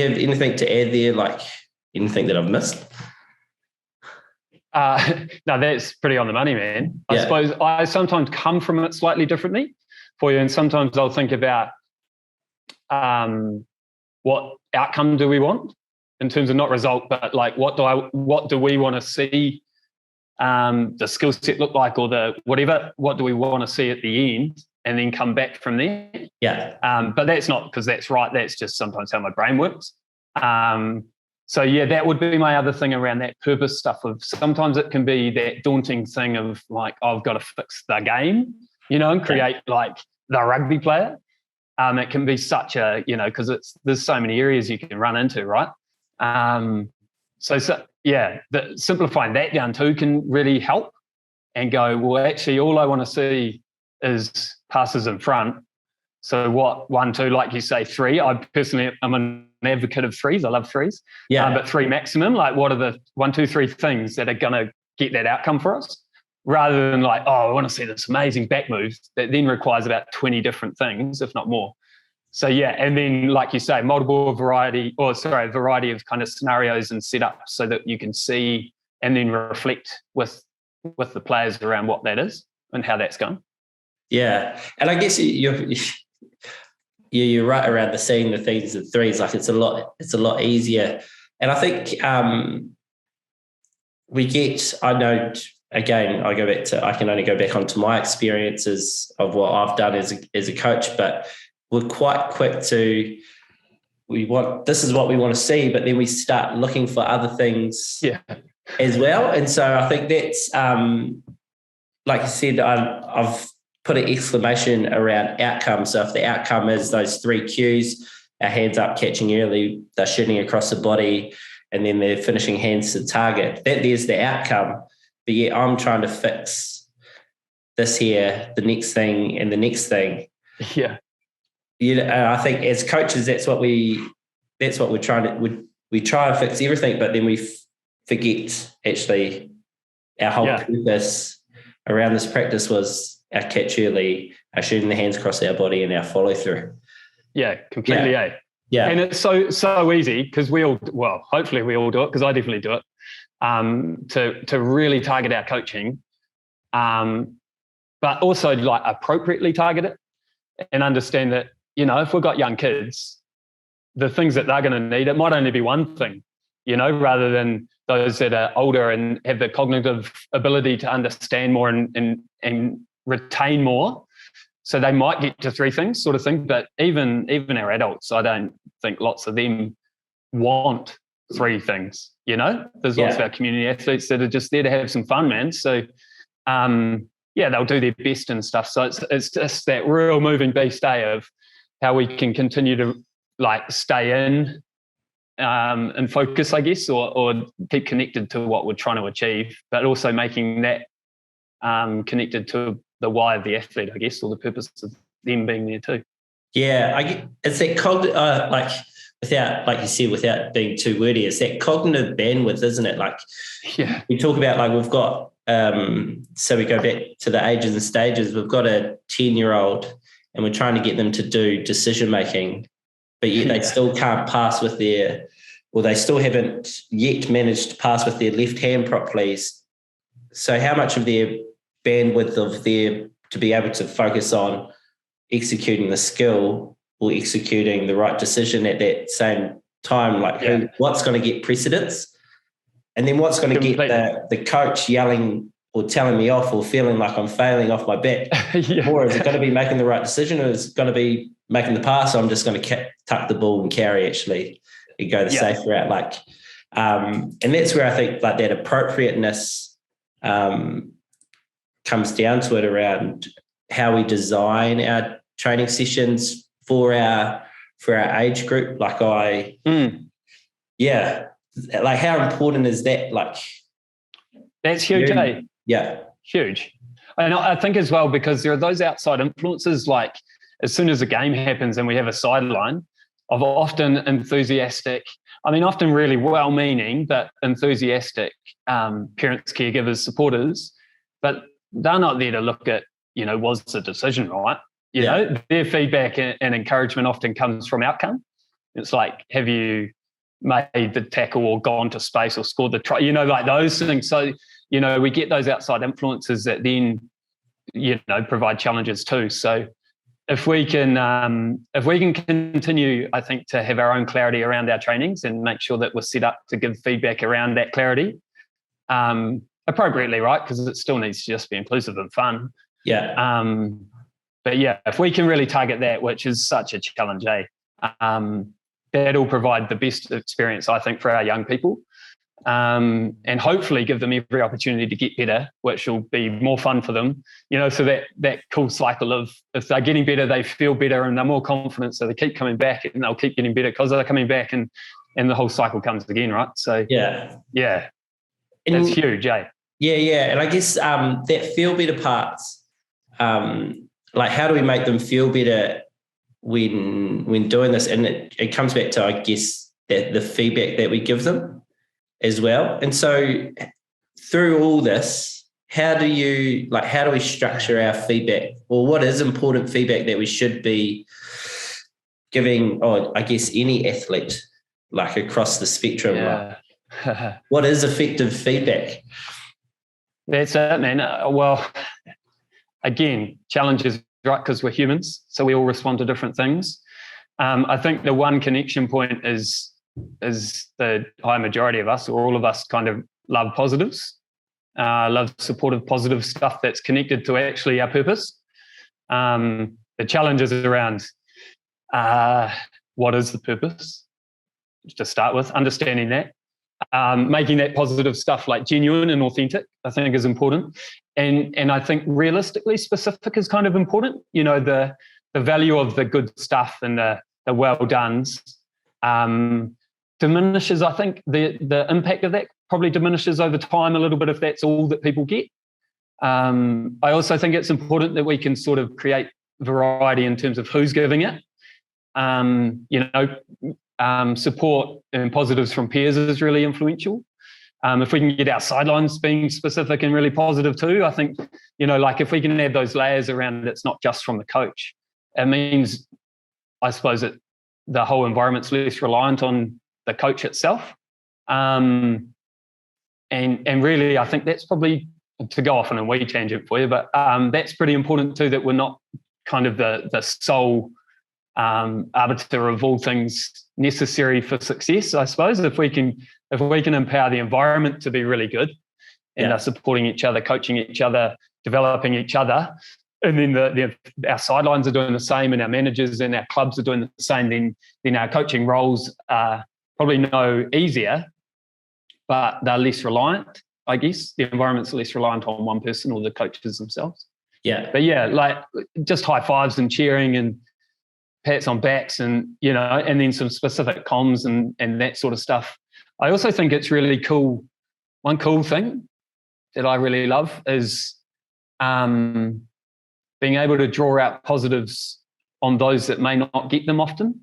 have anything to add there, like anything that I've missed? No, that's pretty on the money, man. I suppose I sometimes come from it slightly differently for you, and sometimes I'll think about what outcome do we want in terms of not result, but like what do we want to see the skill set look like, or the whatever, what do we want to see at the end, and then come back from there. But that's not because that's right, that's just sometimes how my brain works. So that would be my other thing around that purpose stuff. Of sometimes it can be that daunting thing of like, I've got to fix the game, and create like the rugby player. It can be such a, because there's so many areas you can run into, right? Simplifying that down too can really help, and go, well, actually, all I want to see is passes in front. So what, 1, 2, like you say, 3. I personally am an advocate of 3s. I love 3s. But 3 maximum. Like, what are the 1, 2, 3 things that are going to get that outcome for us? Rather than like, I want to see this amazing back move that then requires about 20 different things, if not more. So and then like you say, a variety of kind of scenarios and setups so that you can see and then reflect with the players around what that is and how that's going. Yeah, and I guess you're right around the seeing the things and threes. Like it's a lot easier. And I think I know, again, I can only go back onto my experiences of what I've done as a coach, but we're quite quick to, this is what we want to see, but then we start looking for other things as well. And so I think that's, like you said, I've put an exclamation around outcome. So if the outcome is those 3 cues, our hands up, catching early, they're shooting across the body, and then they're finishing hands to target, there's the outcome. But yeah, I'm trying to fix this here, the next thing, and the next thing. Yeah. I think as coaches, that's what we're trying to, we try and fix everything, but then we forget actually our whole purpose around this practice was our catch early, our shooting the hands across our body, and our follow through. Yeah, completely. Yeah. And it's so easy because hopefully we all do it, because I definitely do it, to really target our coaching, but also like appropriately target it and understand that, if we've got young kids, the things that they're going to need, it might only be one thing, rather than those that are older and have the cognitive ability to understand more and retain more. So they might get to 3 things sort of thing. But even our adults, I don't think lots of them want 3 things, There's lots of our community athletes that are just there to have some fun, man. So, they'll do their best and stuff. So it's just that real moving beast of how we can continue to like stay in and focus, I guess, or keep connected to what we're trying to achieve, but also making that connected to the why of the athlete, I guess, or the purpose of them being there too. Yeah, it's that without being too wordy, it's that cognitive bandwidth, isn't it? Like, we talk about, like, we've got, so we go back to the ages and stages. We've got a 10-year-old and we're trying to get them to do decision making, but yet they still can't pass with they still haven't yet managed to pass with their left hand properly. So how much of their bandwidth to be able to focus on executing the skill or executing the right decision at that same time, what's going to get precedence, and then what's going to get the coach yelling or telling me off or feeling like I'm failing off my bet? Or is it going to be making the right decision, or is it going to be making the pass? Or I'm just going to tuck the ball and carry actually and go the safe route. And that's where I think like that appropriateness comes down to it around how we design our training sessions for our age group. Like how important is that? Like, that's huge, eh? Yeah. Huge. And I think as well, because there are those outside influences, like as soon as a game happens and we have a sideline of often enthusiastic, often really well-meaning, but enthusiastic parents, caregivers, supporters, but they're not there to look at, was the decision right? You know, their feedback and encouragement often comes from outcome. It's like, have you made the tackle or gone to space or scored the try? Like those things. So, we get those outside influences that then, provide challenges too. So if we can continue, I think, to have our own clarity around our trainings and make sure that we're set up to give feedback around that clarity appropriately, right? Because it still needs to just be inclusive and fun. Yeah. But if we can really target that, which is such a challenge, that'll provide the best experience, I think, for our young people, and hopefully give them every opportunity to get better, which will be more fun for them. So that cool cycle of, if they're getting better, they feel better and they're more confident, so they keep coming back and they'll keep getting better because they're coming back, and the whole cycle comes again, right? So it's huge, eh? Yeah. And I guess that feel better parts, like how do we make them feel better when doing this? And it comes back to, I guess, that the feedback that we give them as well. And so through all this, how do we structure our feedback, or what is important feedback that we should be giving, or I guess any athlete, like across the spectrum? Like, what is effective feedback? That's it, man. Well, again, challenges right? Because we're humans, so we all respond to different things. I think the one connection point is the high majority of us, or all of us, kind of love positives, love supportive, positive stuff that's connected to actually our purpose. The challenge is around what is the purpose, to start with, understanding that. Making that positive stuff like genuine and authentic, I think, is important. And I think realistically specific is kind of important. You know, the value of the good stuff and the well dones diminishes. I think the impact of that probably diminishes over time a little bit if that's all that people get. I also think it's important that we can sort of create variety in terms of who's giving it. Support and positives from peers is really influential. If we can get our sidelines being specific and really positive too, I think, like if we can have those layers around it, it's not just from the coach. It means, I suppose, that the whole environment's less reliant on the coach itself. And really, I think that's probably, to go off on a wee tangent for you, but that's pretty important too, that we're not kind of the sole arbiter of all things necessary for success. I suppose if we can empower the environment to be really good and supporting each other, coaching each other, developing each other, and then our sidelines are doing the same, and our managers and our clubs are doing the same, then our coaching roles are probably no easier, but they're less reliant, I guess. The environment's less reliant on one person or the coaches themselves. Yeah. But yeah, like just high fives and cheering and pats on backs and, and then some specific comms and that sort of stuff. I also think it's really cool. One cool thing that I really love is being able to draw out positives on those that may not get them often,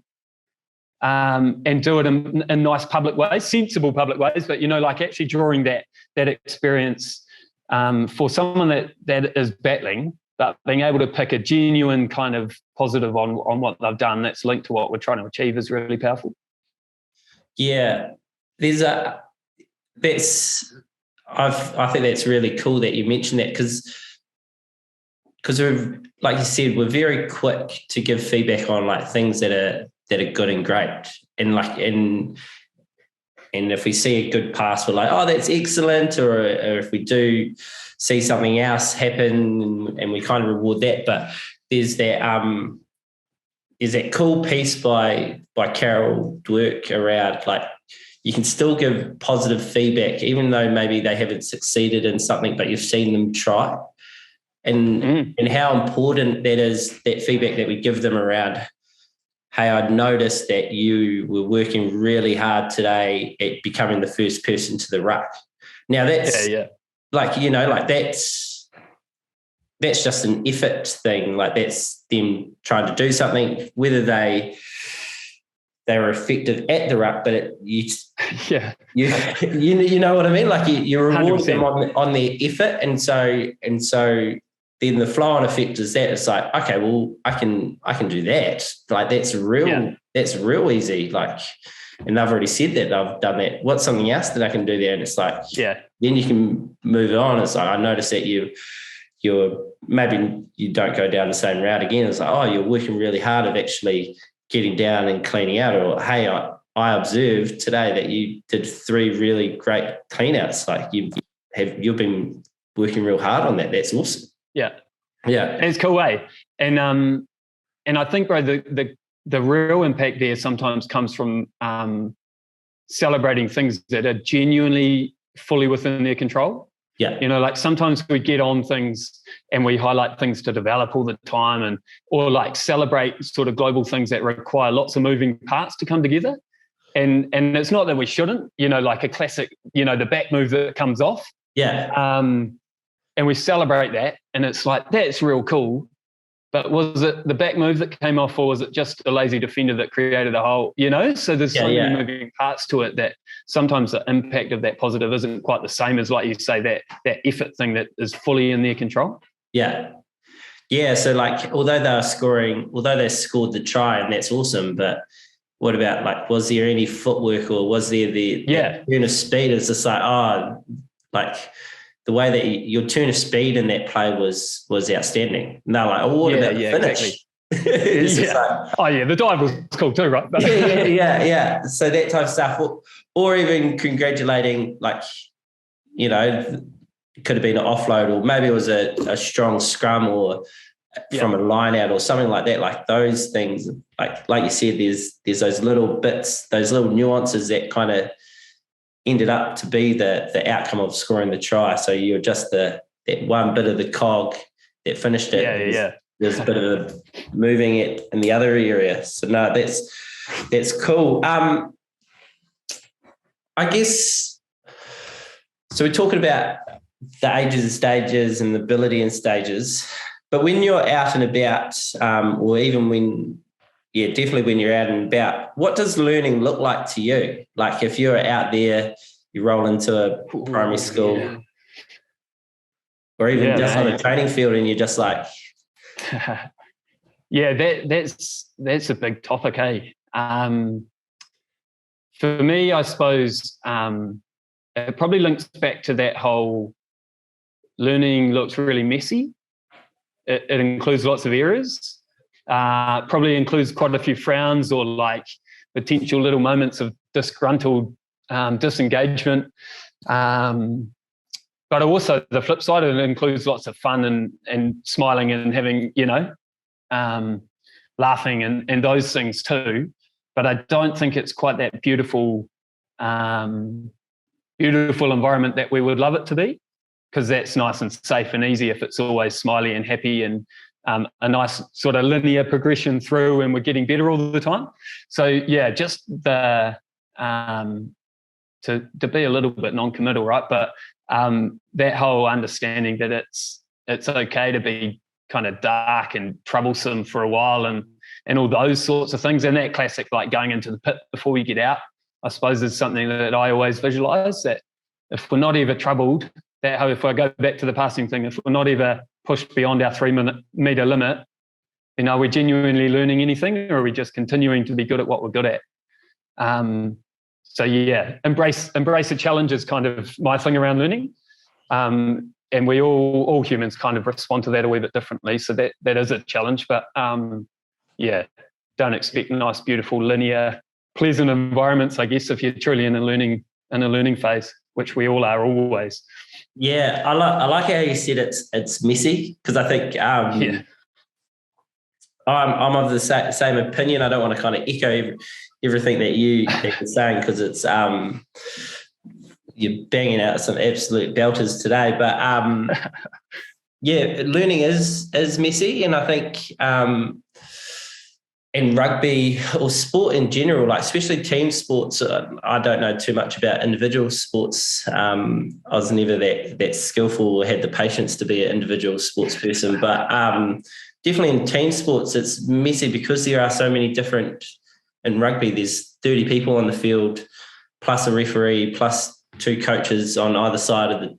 and do it in nice public ways, sensible public ways, but, like actually drawing that experience for someone that is battling, but being able to pick a genuine kind of positive on what they've done that's linked to what we're trying to achieve is really powerful. Yeah. I think that's really cool that you mentioned that, because we're, like you said, we're very quick to give feedback on like things that are good and great. And if we see a good pass, we're like, oh, that's excellent. Or if we do see something else happen and we kind of reward that. But there's that cool piece by Carol Dweck around, like, you can still give positive feedback, even though maybe they haven't succeeded in something, but you've seen them try. And how important that is, that feedback that we give them around, hey, I'd noticed that you were working really hard today at becoming the first person to the ruck. Now that's that's just an effort thing. Like, that's them trying to do something, whether they were effective at the ruck, but you know what I mean? Like you reward 100%. Them on their effort. And so then the flow-on effect is that it's like, okay, well, I can do that. Like, that's real easy. Like, and they've already said that they've done that. What's something else that I can do there? And it's like, then you can move on. It's like, I noticed that you're maybe you don't go down the same route again. It's like, oh, you're working really hard at actually getting down and cleaning out. Or, hey, I observed today that you did 3 really great clean-outs. Like, you've been working real hard on that. That's awesome. Yeah. It's cool, eh? And I think, bro, the real impact there sometimes comes from celebrating things that are genuinely fully within their control. Yeah. Like sometimes we get on things and we highlight things to develop all the time, or like celebrate sort of global things that require lots of moving parts to come together. And it's not that we shouldn't, like a classic, the back move that comes off. Yeah. And we celebrate that, and it's like, that's real cool. But was it the back move that came off, or was it just a lazy defender that created a hole? So there's so many moving parts to it that sometimes the impact of that positive isn't quite the same as, like you say, that effort thing that is fully in their control. Yeah. So like, although they scored the try, and that's awesome, but what about, like, was there any footwork, or was there the turn of speed? It's just like, the way that your turn of speed in that play was outstanding. And they're like, oh, what about the finish? Exactly. It's just like, the dive was cool too, right? yeah. So that type of stuff, or even congratulating, like, you know, it could have been an offload, or maybe it was a strong scrum, or from a line out or something like that. Like those things, like you said, there's those little bits, those little nuances that kind of ended up to be the outcome of scoring the try. So you're just that one bit of the cog that finished it. There's a bit of moving it in the other area. So no, that's cool. I guess, so we're talking about the ages and stages and the ability and stages, but when you're out and about, or even definitely when you're out and about, what does learning look like to you? Like if you're out there, you roll into a primary school or even just on a training field and you're just like... that's a big topic, eh? For me, I suppose it probably links back to that whole learning looks really messy. It includes lots of errors. Probably includes quite a few frowns or like potential little moments of disgruntled disengagement. But also the flip side, it includes lots of fun and smiling and having, laughing and those things too. But I don't think it's quite that beautiful environment that we would love it to be, because that's nice and safe and easy if it's always smiley and happy and a nice sort of linear progression through and we're getting better all the time. So just the to be a little bit non-committal, right? But that whole understanding that it's okay to be kind of dark and troublesome for a while and all those sorts of things. And that classic, like going into the pit before we get out, I suppose is something that I always visualize, that if we're not ever troubled, that if I go back to the passing thing, if we're not ever pushed beyond our 3 meter limit, are we genuinely learning anything, or are we just continuing to be good at what we're good at? Embrace a challenge is kind of my thing around learning. And we all humans kind of respond to that a wee bit differently. So that is a challenge, but don't expect nice, beautiful, linear, pleasant environments, I guess, if you're truly in a learning phase, which we all are always. Yeah, I like how you said it's messy, because I think I'm of the same opinion. I don't want to kind of echo everything that you're saying, because it's you're banging out some absolute belters today. But learning is messy, and I think in rugby or sport in general, like especially team sports, I don't know too much about individual sports. I was never that skillful or had the patience to be an individual sports person, but definitely in team sports, it's messy because there are so many different. In rugby, there's 30 people on the field, plus a referee, plus 2 coaches on either side of the.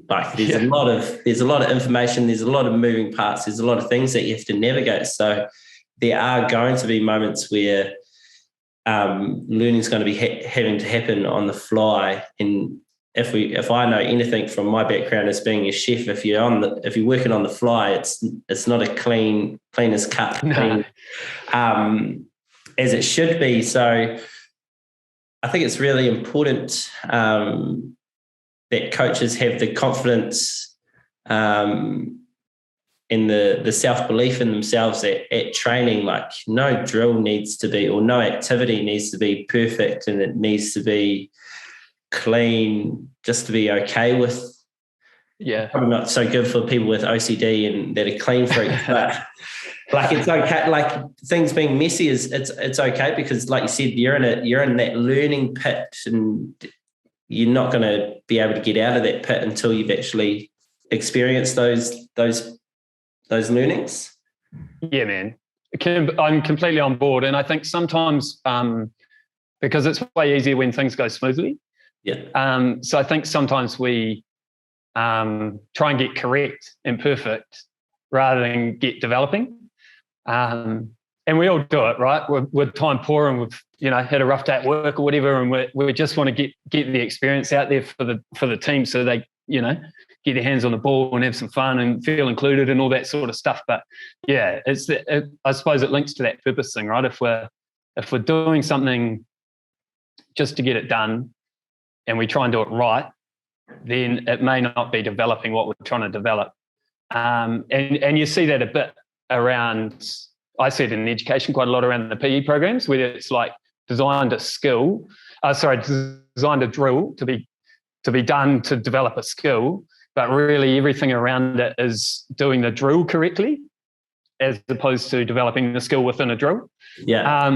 Like there's a lot of information. There's a lot of moving parts. There's a lot of things that you have to navigate. So there are going to be moments where learning is going to be having to happen on the fly. And if I know anything from my background as being a chef, if you're working on the fly, it's not a clean as cut, as it should be. So I think it's really important that coaches have the confidence in the self-belief in themselves at training. Like no drill needs to be, or no activity needs to be perfect, and it needs to be clean just to be okay with. Probably not so good for people with OCD and that are clean freaks, but like it's okay. Like things being messy it's okay, because like you said, you're in that learning pit, and you're not going to be able to get out of that pit until you've actually experienced those learnings. Yeah, man. I'm completely on board. And I think sometimes because it's way easier when things go smoothly. Yeah. So I think sometimes we try and get correct and perfect rather than get developing. And we all do it, right? We're time poor, and we've had a rough day at work or whatever, and we just want to get the experience out there for the team, so they get their hands on the ball and have some fun and feel included and all that sort of stuff. But yeah, I suppose it links to that purpose thing, right? If we're doing something just to get it done and we try and do it right, then it may not be developing what we're trying to develop. And you see that a bit around, I see it in education quite a lot around the PE programs, where it's like designed a drill to be done to develop a skill, but really everything around it is doing the drill correctly as opposed to developing the skill within a drill. Yeah.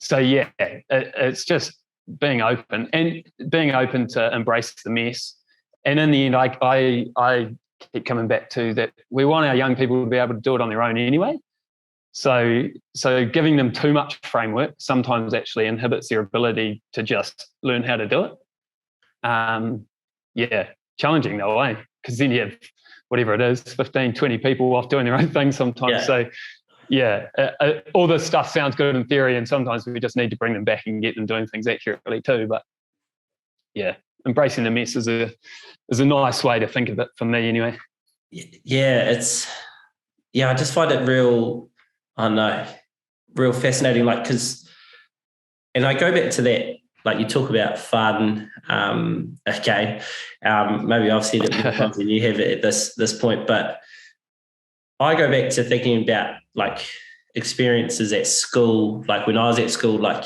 So yeah, it's just being open to embrace the mess. And in the end, I keep coming back to that. We want our young people to be able to do it on their own anyway. So giving them too much framework sometimes actually inhibits their ability to just learn how to do it. Challenging though, eh? Because then you have whatever it is, 15, 20 people off doing their own thing sometimes. Yeah. So all this stuff sounds good in theory, and sometimes we just need to bring them back and get them doing things accurately too. But yeah, embracing the mess is a nice way to think of it for me anyway. Yeah, I just find it real fascinating. Like, and I go back to that, like you talk about fun. Maybe I've said it more times than you have at this point, but I go back to thinking about like experiences at school. Like when I was at school, like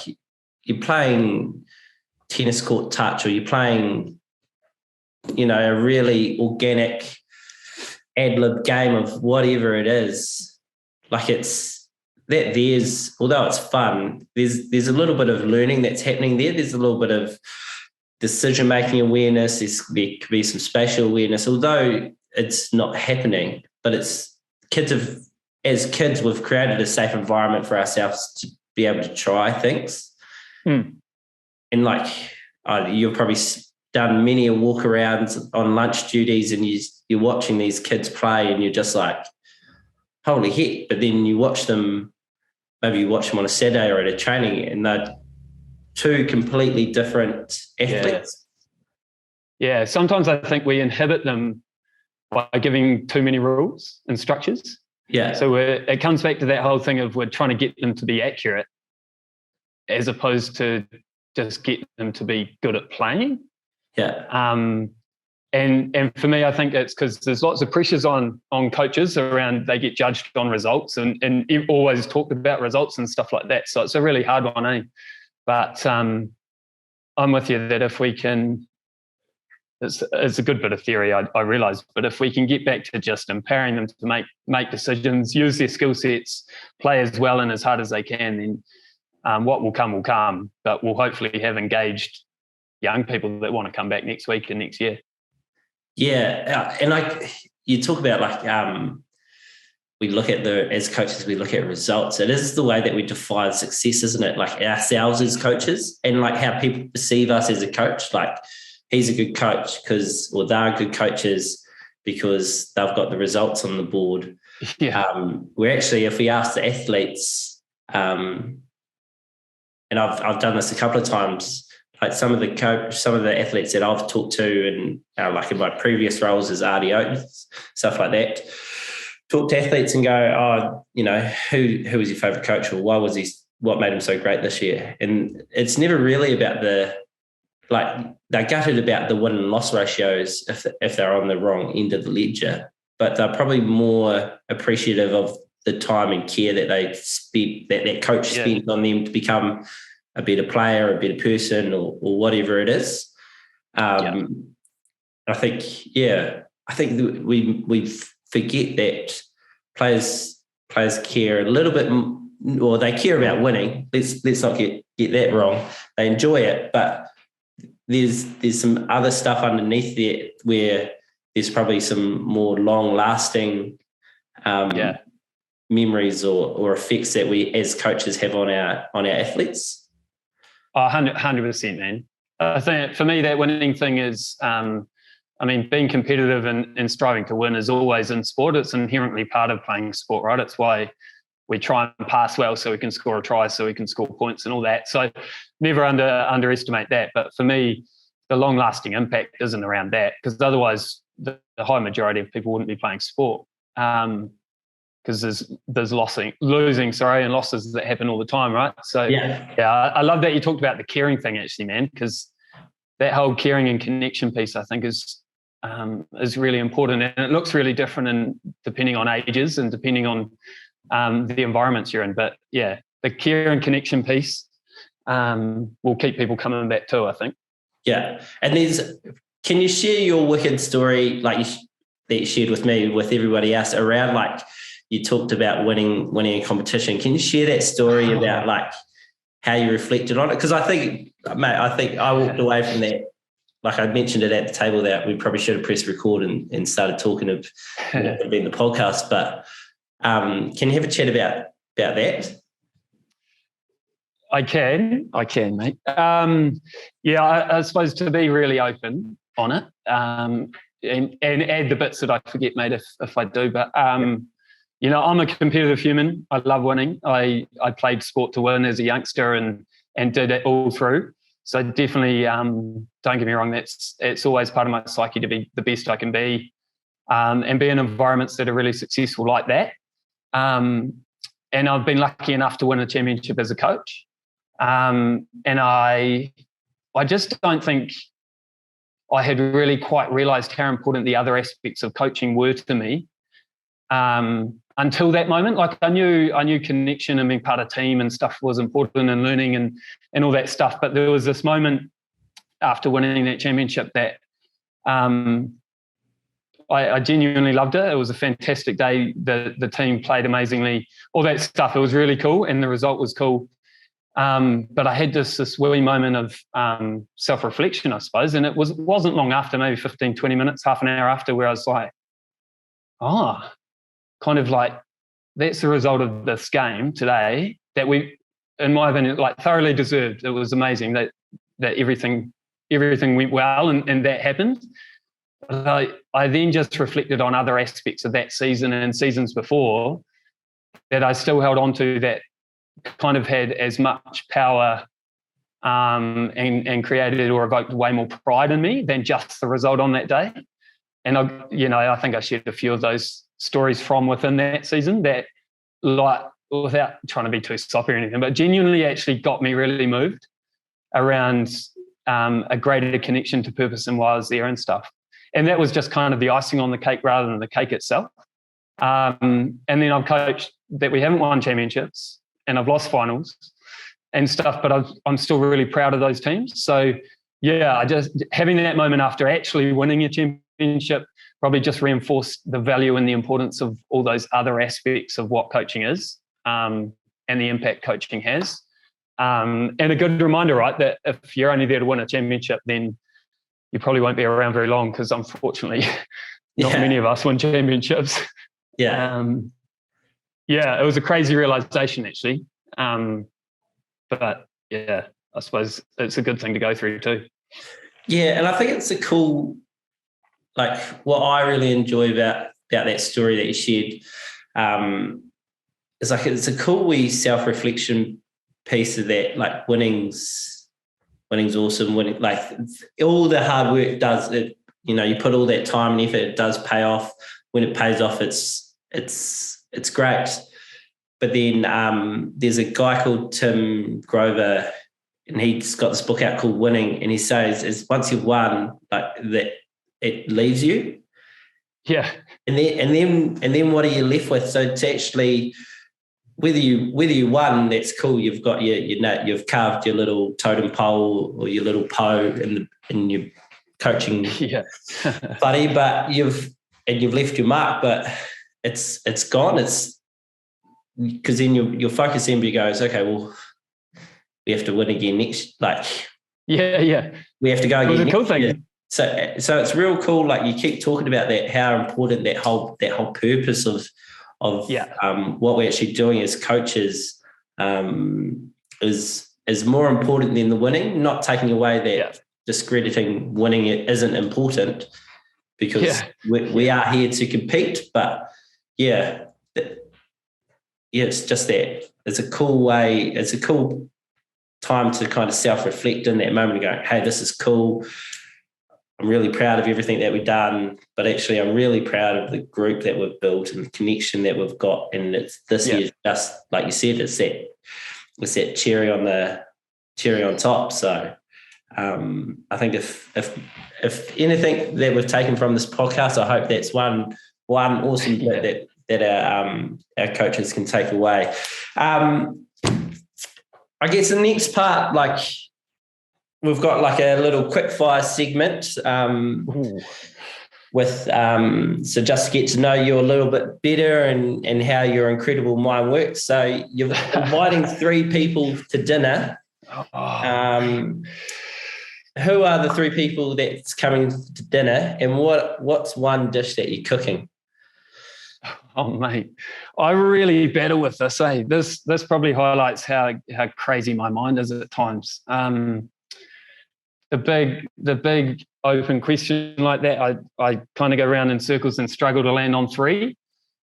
you're playing tennis court touch, or you're playing, a really organic ad-lib game of whatever it is. Like although it's fun, there's a little bit of learning that's happening there. There's a little bit of decision-making awareness. There could be some spatial awareness, although it's not happening. But as kids, we've created a safe environment for ourselves to be able to try things. And like, you've probably done many a walk around on lunch duties, and you're watching these kids play, and you're just like, holy heck. But then you watch them on a Saturday or at a training, and they're two completely different athletes. Yeah, sometimes I think we inhibit them by giving too many rules and structures. Yeah. So it comes back to that whole thing of we're trying to get them to be accurate as opposed to just get them to be good at playing. Yeah. And for me, I think it's because there's lots of pressures on coaches around, they get judged on results and always talked about results and stuff like that. So it's a really hard one, eh? But I'm with you that if we can, it's a good bit of theory, I realise, but if we can get back to just empowering them to make decisions, use their skill sets, play as well and as hard as they can, then what will come, but we'll hopefully have engaged young people that want to come back next week and next year. Yeah, and you talk about as coaches, we look at results. It is the way that we define success, isn't it? Like ourselves as coaches, and like how people perceive us as a coach. Like, he's a good coach or they're good coaches because they've got the results on the board. Yeah. We're actually, if we ask the athletes, and I've done this a couple of times. Like some of the athletes that I've talked to, and like in my previous roles as RDO, stuff like that, talk to athletes and go, who was your favourite coach, or what made him so great this year? And it's never really about they're gutted about the win and loss ratios if they're on the wrong end of the ledger, but they're probably more appreciative of the time and care that that coach spent on them to become a better player, a better person, or whatever it is. I think we forget that players care a little bit, or they care about winning. Let's not get that wrong. They enjoy it, but there's some other stuff underneath there where there's probably some more long-lasting memories or effects that we as coaches have on our athletes. 100%, man. I think for me that winning thing is, being competitive and striving to win is always in sport. It's inherently part of playing sport, right? It's why we try and pass well so we can score a try, so we can score points and all that. So never underestimate that. But for me, the long-lasting impact isn't around that, because otherwise the high majority of people wouldn't be playing sport. Because there's losing and losses that happen all the time, right? So I love that you talked about the caring thing actually, man, because that whole caring and connection piece I think is really important, and it looks really different depending on ages and depending on the environments you're in. But yeah, the care and connection piece will keep people coming back too, I think. Yeah, and can you share your wicked story that you shared with me with everybody else around like? You talked about winning a competition. Can you share that story about like how you reflected on it? Because I think I walked away from that, like I mentioned it at the table, that we probably should have pressed record and started talking of what would be in the podcast. But can you have a chat about that? I can, mate. I suppose to be really open on it and add the bits that I forget, mate, if I do. But I'm a competitive human. I love winning. I played sport to win as a youngster and did it all through. So definitely, don't get me wrong, it's always part of my psyche to be the best I can be and be in environments that are really successful like that. And I've been lucky enough to win a championship as a coach. And I just don't think I had really quite realised how important the other aspects of coaching were to me. Until that moment, like I knew connection and being part of team and stuff was important, and learning and all that stuff. But there was this moment after winning that championship that I genuinely loved it. It was a fantastic day. The team played amazingly, all that stuff. It was really cool, and the result was cool. But I had this wee moment of self-reflection, I suppose, and it wasn't long after, maybe 15, 20 minutes, half an hour after, where I was like, kind of like, that's the result of this game today that we, in my opinion, like thoroughly deserved. It was amazing that everything went well and that happened. But I then just reflected on other aspects of that season and seasons before that I still held on to, that kind of had as much power and created or evoked way more pride in me than just the result on that day. And I think I shared a few of those stories from within that season that, like, without trying to be too soppy or anything, but genuinely actually got me really moved around a greater connection to purpose and why I was there and stuff. And that was just kind of the icing on the cake rather than the cake itself. And then I've coached that we haven't won championships and I've lost finals and stuff, but I'm still really proud of those teams. So yeah, I just having that moment after actually winning a championship probably just reinforced the value and the importance of all those other aspects of what coaching is and the impact coaching has. And a good reminder, right, that if you're only there to win a championship, then you probably won't be around very long, because unfortunately not many of us win championships. It was a crazy realization actually. But yeah, I suppose it's a good thing to go through too. Yeah, and I think it's a cool, like what I really enjoy about that story that you shared is like it's a cool wee self-reflection piece of that, like winning's awesome. Winning, like all the hard work does it, you put all that time and effort, it does pay off. When it pays off, it's great. But then there's a guy called Tim Grover, and he's got this book out called Winning, and he says is once you've won, like that, it leaves you. Yeah. And then what are you left with? So it's actually whether you won, that's cool. You've got you've carved your little totem pole or your little Poe in your coaching buddy, but you've left your mark, but it's gone. It's because then your focus then goes, okay, well, we have to win again next. Like, we have to go again. It was a cool thing. Year. So it's real cool. Like you keep talking about that, how important that whole purpose of what we're actually doing as coaches is more important than the winning. Not taking away that discrediting winning it isn't important, because we are here to compete. But it's just that it's a cool way. It's a cool time to kind of self-reflect in that moment and go, hey, this is cool. I'm really proud of everything that we've done, but actually I'm really proud of the group that we've built and the connection that we've got. And it's this year, just like you said, it's that cherry on top. So I think if anything that we've taken from this podcast, I hope that's one awesome bit that our coaches can take away. I guess the next part, like, we've got like a little quick fire segment with so just to get to know you a little bit better and how your incredible mind works. So you're inviting 3 people to dinner. Who are the 3 people that's coming to dinner, and what's one dish that you're cooking? Oh, mate, I really battle with this. This probably highlights how crazy my mind is at times. The big open question like that, I kind of go around in circles and struggle to land on 3.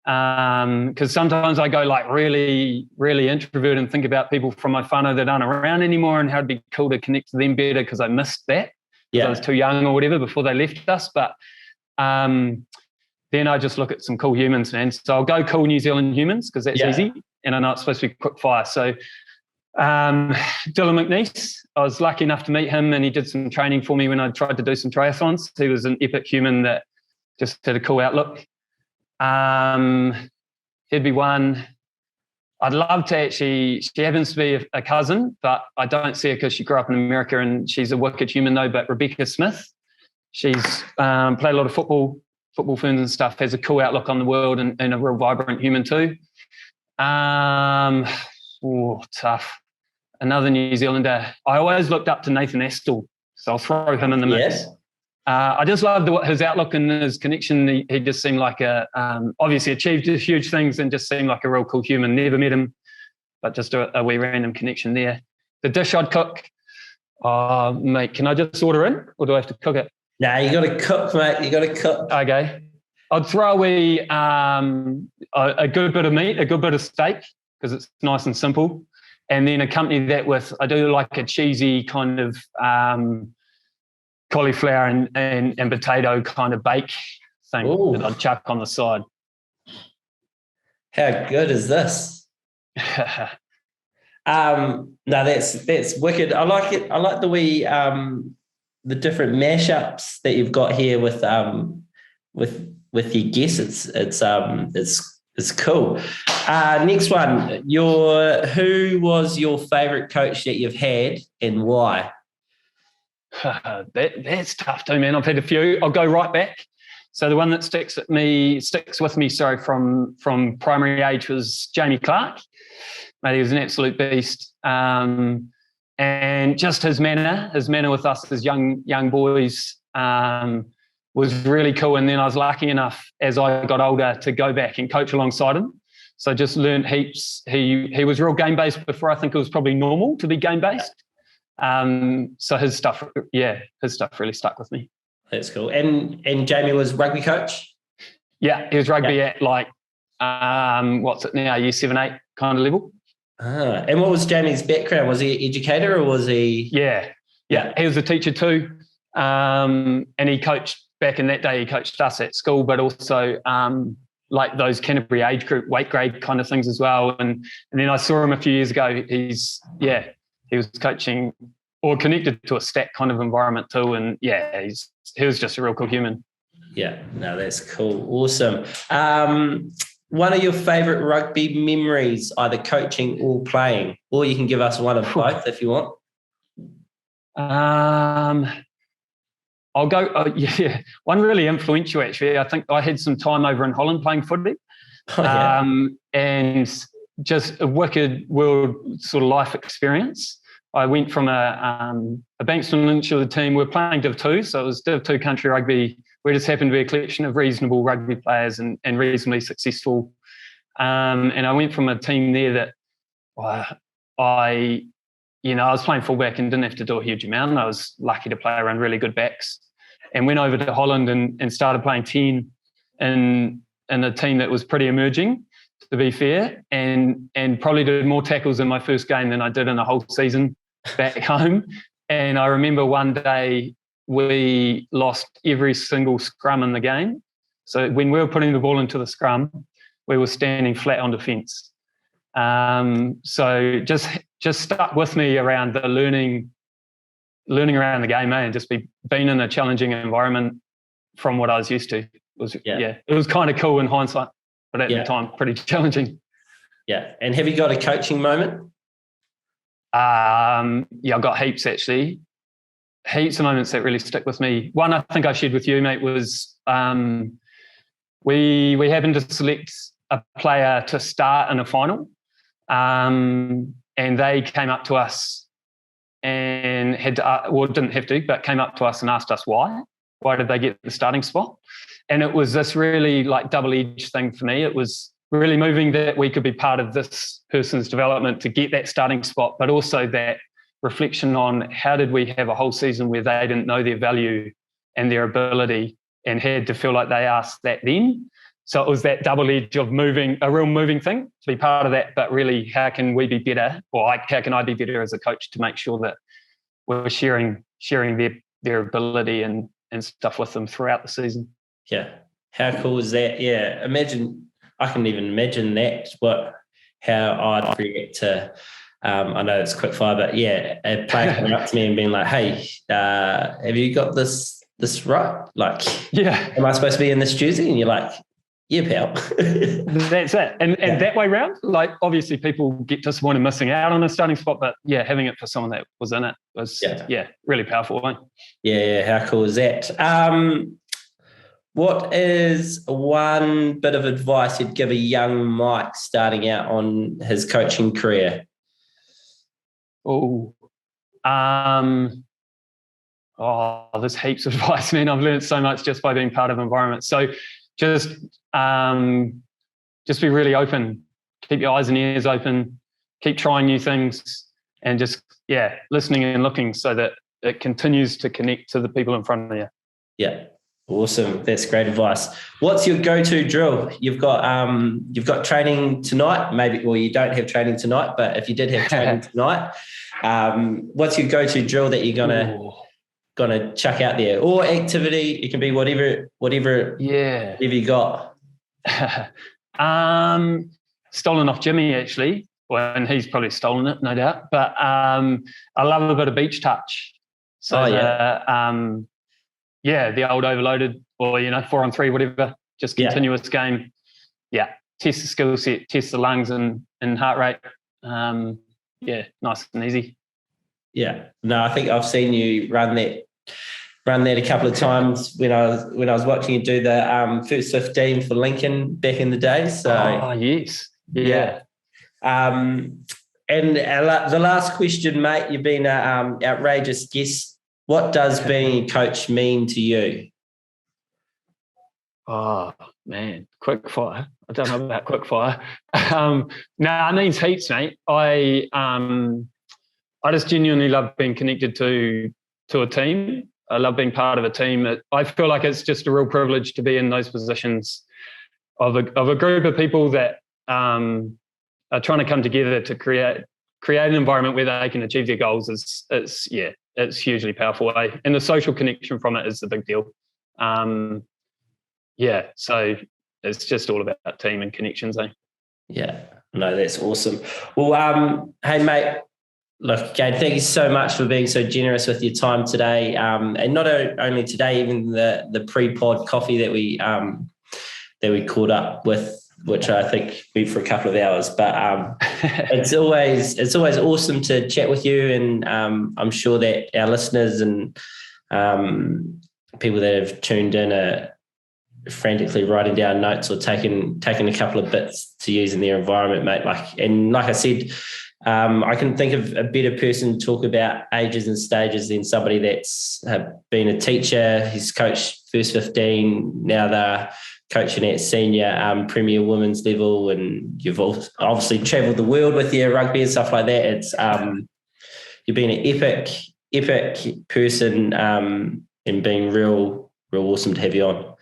Because sometimes I go like really, really introvert and think about people from my whānau that aren't around anymore and how it'd be cool to connect to them better because I missed that. I was too young or whatever before they left us. But then I just look at some cool humans, man. So I'll go cool New Zealand humans because that's easy. And I know it's supposed to be quick fire. So Dylan McNeice, I was lucky enough to meet him and he did some training for me when I tried to do some triathlons. He was an epic human that just had a cool outlook. He'd be one. I'd love to actually, she happens to be a cousin, but I don't see her because she grew up in America and she's a wicked human though, but Rebecca Smith, she's played a lot of football films and stuff, has a cool outlook on the world and a real vibrant human too. Tough. Another New Zealander. I always looked up to Nathan Astle, so I'll throw him in the mix. Yes. I just loved his outlook and his connection. He just seemed like obviously achieved huge things and just seemed like a real cool human. Never met him, but just a wee random connection there. The dish I'd cook, mate, can I just order in or do I have to cook it? No, you got to cook, mate. You got to cook. Okay. I'd throw away a good bit of meat, a good bit of steak because it's nice and simple. And then accompany that with, I do like a cheesy kind of cauliflower and potato kind of bake thing that I'd chuck on the side. How good is this? No, that's wicked. I like it. I like the way the different mashups that you've got here with your guests. It's cool. Next one. Who was your favourite coach that you've had and why? That's tough too, man. I've had a few. I'll go right back. So the one that sticks with me, from primary age was Jamie Clark. Mate, he was an absolute beast. And just his manner with us as young boys was really cool. And then I was lucky enough as I got older to go back and coach alongside him. So just learned heaps. He was real game-based before I think it was probably normal to be game-based. So his stuff really stuck with me. That's cool. And Jamie was rugby coach? Yeah, he was rugby at like, what's it now, year 7, 8 kind of level. And what was Jamie's background? Was he an educator or was he? Yeah. He was a teacher too. And he coached, back in that day, he coached us at school, but also like those Canterbury age group, weight grade kind of things as well. And then I saw him a few years ago. He was coaching or connected to a stat kind of environment too. And he was just a real cool human. Yeah, no, that's cool. Awesome. One of your favourite rugby memories, either coaching or playing, or you can give us one of both if you want. I'll go, one really influential actually. I think I had some time over in Holland playing footy. And just a wicked world sort of life experience. I went from a Bankston Insular team. We were playing Div 2, so it was Div 2 country rugby. We just happened to be a collection of reasonable rugby players and reasonably successful. And I went from a team there that I was playing fullback and didn't have to do a huge amount. I was lucky to play around really good backs and went over to Holland and started playing 10 in a team that was pretty emerging, to be fair, and probably did more tackles in my first game than I did in a whole season back home. And I remember one day we lost every single scrum in the game. So when we were putting the ball into the scrum, we were standing flat on defence. So just stuck with me around the learning around the game, and just being in a challenging environment from what I was used to. It was kind of cool in hindsight, but at the time, pretty challenging. Yeah. And have you got a coaching moment? I've got heaps actually. Heaps of moments that really stick with me. One I think I shared with you, mate, was we happened to select a player to start in a final, and they came up to us and didn't have to, but came up to us and asked us why. Why did they get the starting spot? And it was this really like double-edged thing for me. It was really moving that we could be part of this person's development to get that starting spot, but also that reflection on how did we have a whole season where they didn't know their value and their ability and had to feel like they asked that then. So it was that double edge of a real moving thing to be part of that, but really how can we be better, or how can I be better as a coach to make sure that we're sharing their ability and stuff with them throughout the season. Yeah. How cool is that? Yeah. I can even imagine that, how I'd react to, I know it's quick fire, but yeah, a player coming up to me and being like, hey, have you got this right? Like, am I supposed to be in this jersey? And you're like, yeah, pal. That's it. And that way round, like obviously people get disappointed missing out on a starting spot, but having it for someone that was in it was really powerful. Right? Yeah, how cool is that? What is one bit of advice you'd give a young Mike starting out on his coaching career? There's heaps of advice, man. I've learned so much just by being part of environments. So just be really open. Keep your eyes and ears open. Keep trying new things, and just listening and looking so that it continues to connect to the people in front of you. Yeah, awesome. That's great advice. What's your go-to drill? You've got training tonight, maybe, or you don't have training tonight, but if you did have training tonight, what's your go-to drill that you're gonna chuck out there, or activity? It can be whatever you got. Stolen off Jimmy actually, and he's probably stolen it, no doubt. But I love a bit of beach touch. So the old overloaded, or 4-on-3, whatever, just continuous game. Yeah, test the skill set, test the lungs and heart rate. Nice and easy. Yeah, no, I think I've seen you run that a couple of times when I was watching you do the first 15 for Lincoln back in the day. So yes, and the last question, mate, you've been an outrageous guest. What does being a coach mean to you? Oh man, quick fire. I don't know about quick fire. It means heaps, mate. I just genuinely love being connected to a team. I love being part of a team. I feel like it's just a real privilege to be in those positions of a group of people that are trying to come together to create an environment where they can achieve their goals. It's hugely powerful. And the social connection from it is the big deal. So it's just all about team and connections. Yeah, no, that's awesome. Well, hey, mate, look, again, thank you so much for being so generous with your time today. And not only today, even the pre-pod coffee that we caught up with, which I think we for a couple of hours. But it's always awesome to chat with you, and I'm sure that our listeners and people that have tuned in are frantically writing down notes or taking a couple of bits to use in their environment, mate. Like I said, I can think of a better person to talk about ages and stages than somebody that's been a teacher. He's coached first 15, now they're coaching at senior Premier Women's level, and you've obviously travelled the world with your rugby and stuff like that. It's you've been an epic person, and being real awesome to have you on.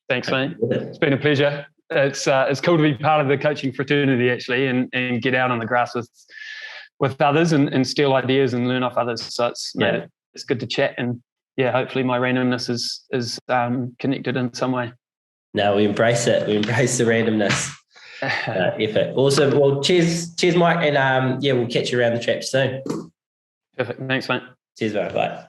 Thanks, mate. It's been a pleasure. It's cool to be part of the coaching fraternity actually, and get out on the grass with others and steal ideas and learn off others. So it's it's good to chat, and yeah, hopefully my randomness is connected in some way. No, we embrace it. We embrace the randomness. Effort. Awesome. Well, cheers, Mike, and yeah, we'll catch you around the traps soon. Perfect. Thanks, mate. Cheers, mate. Bye.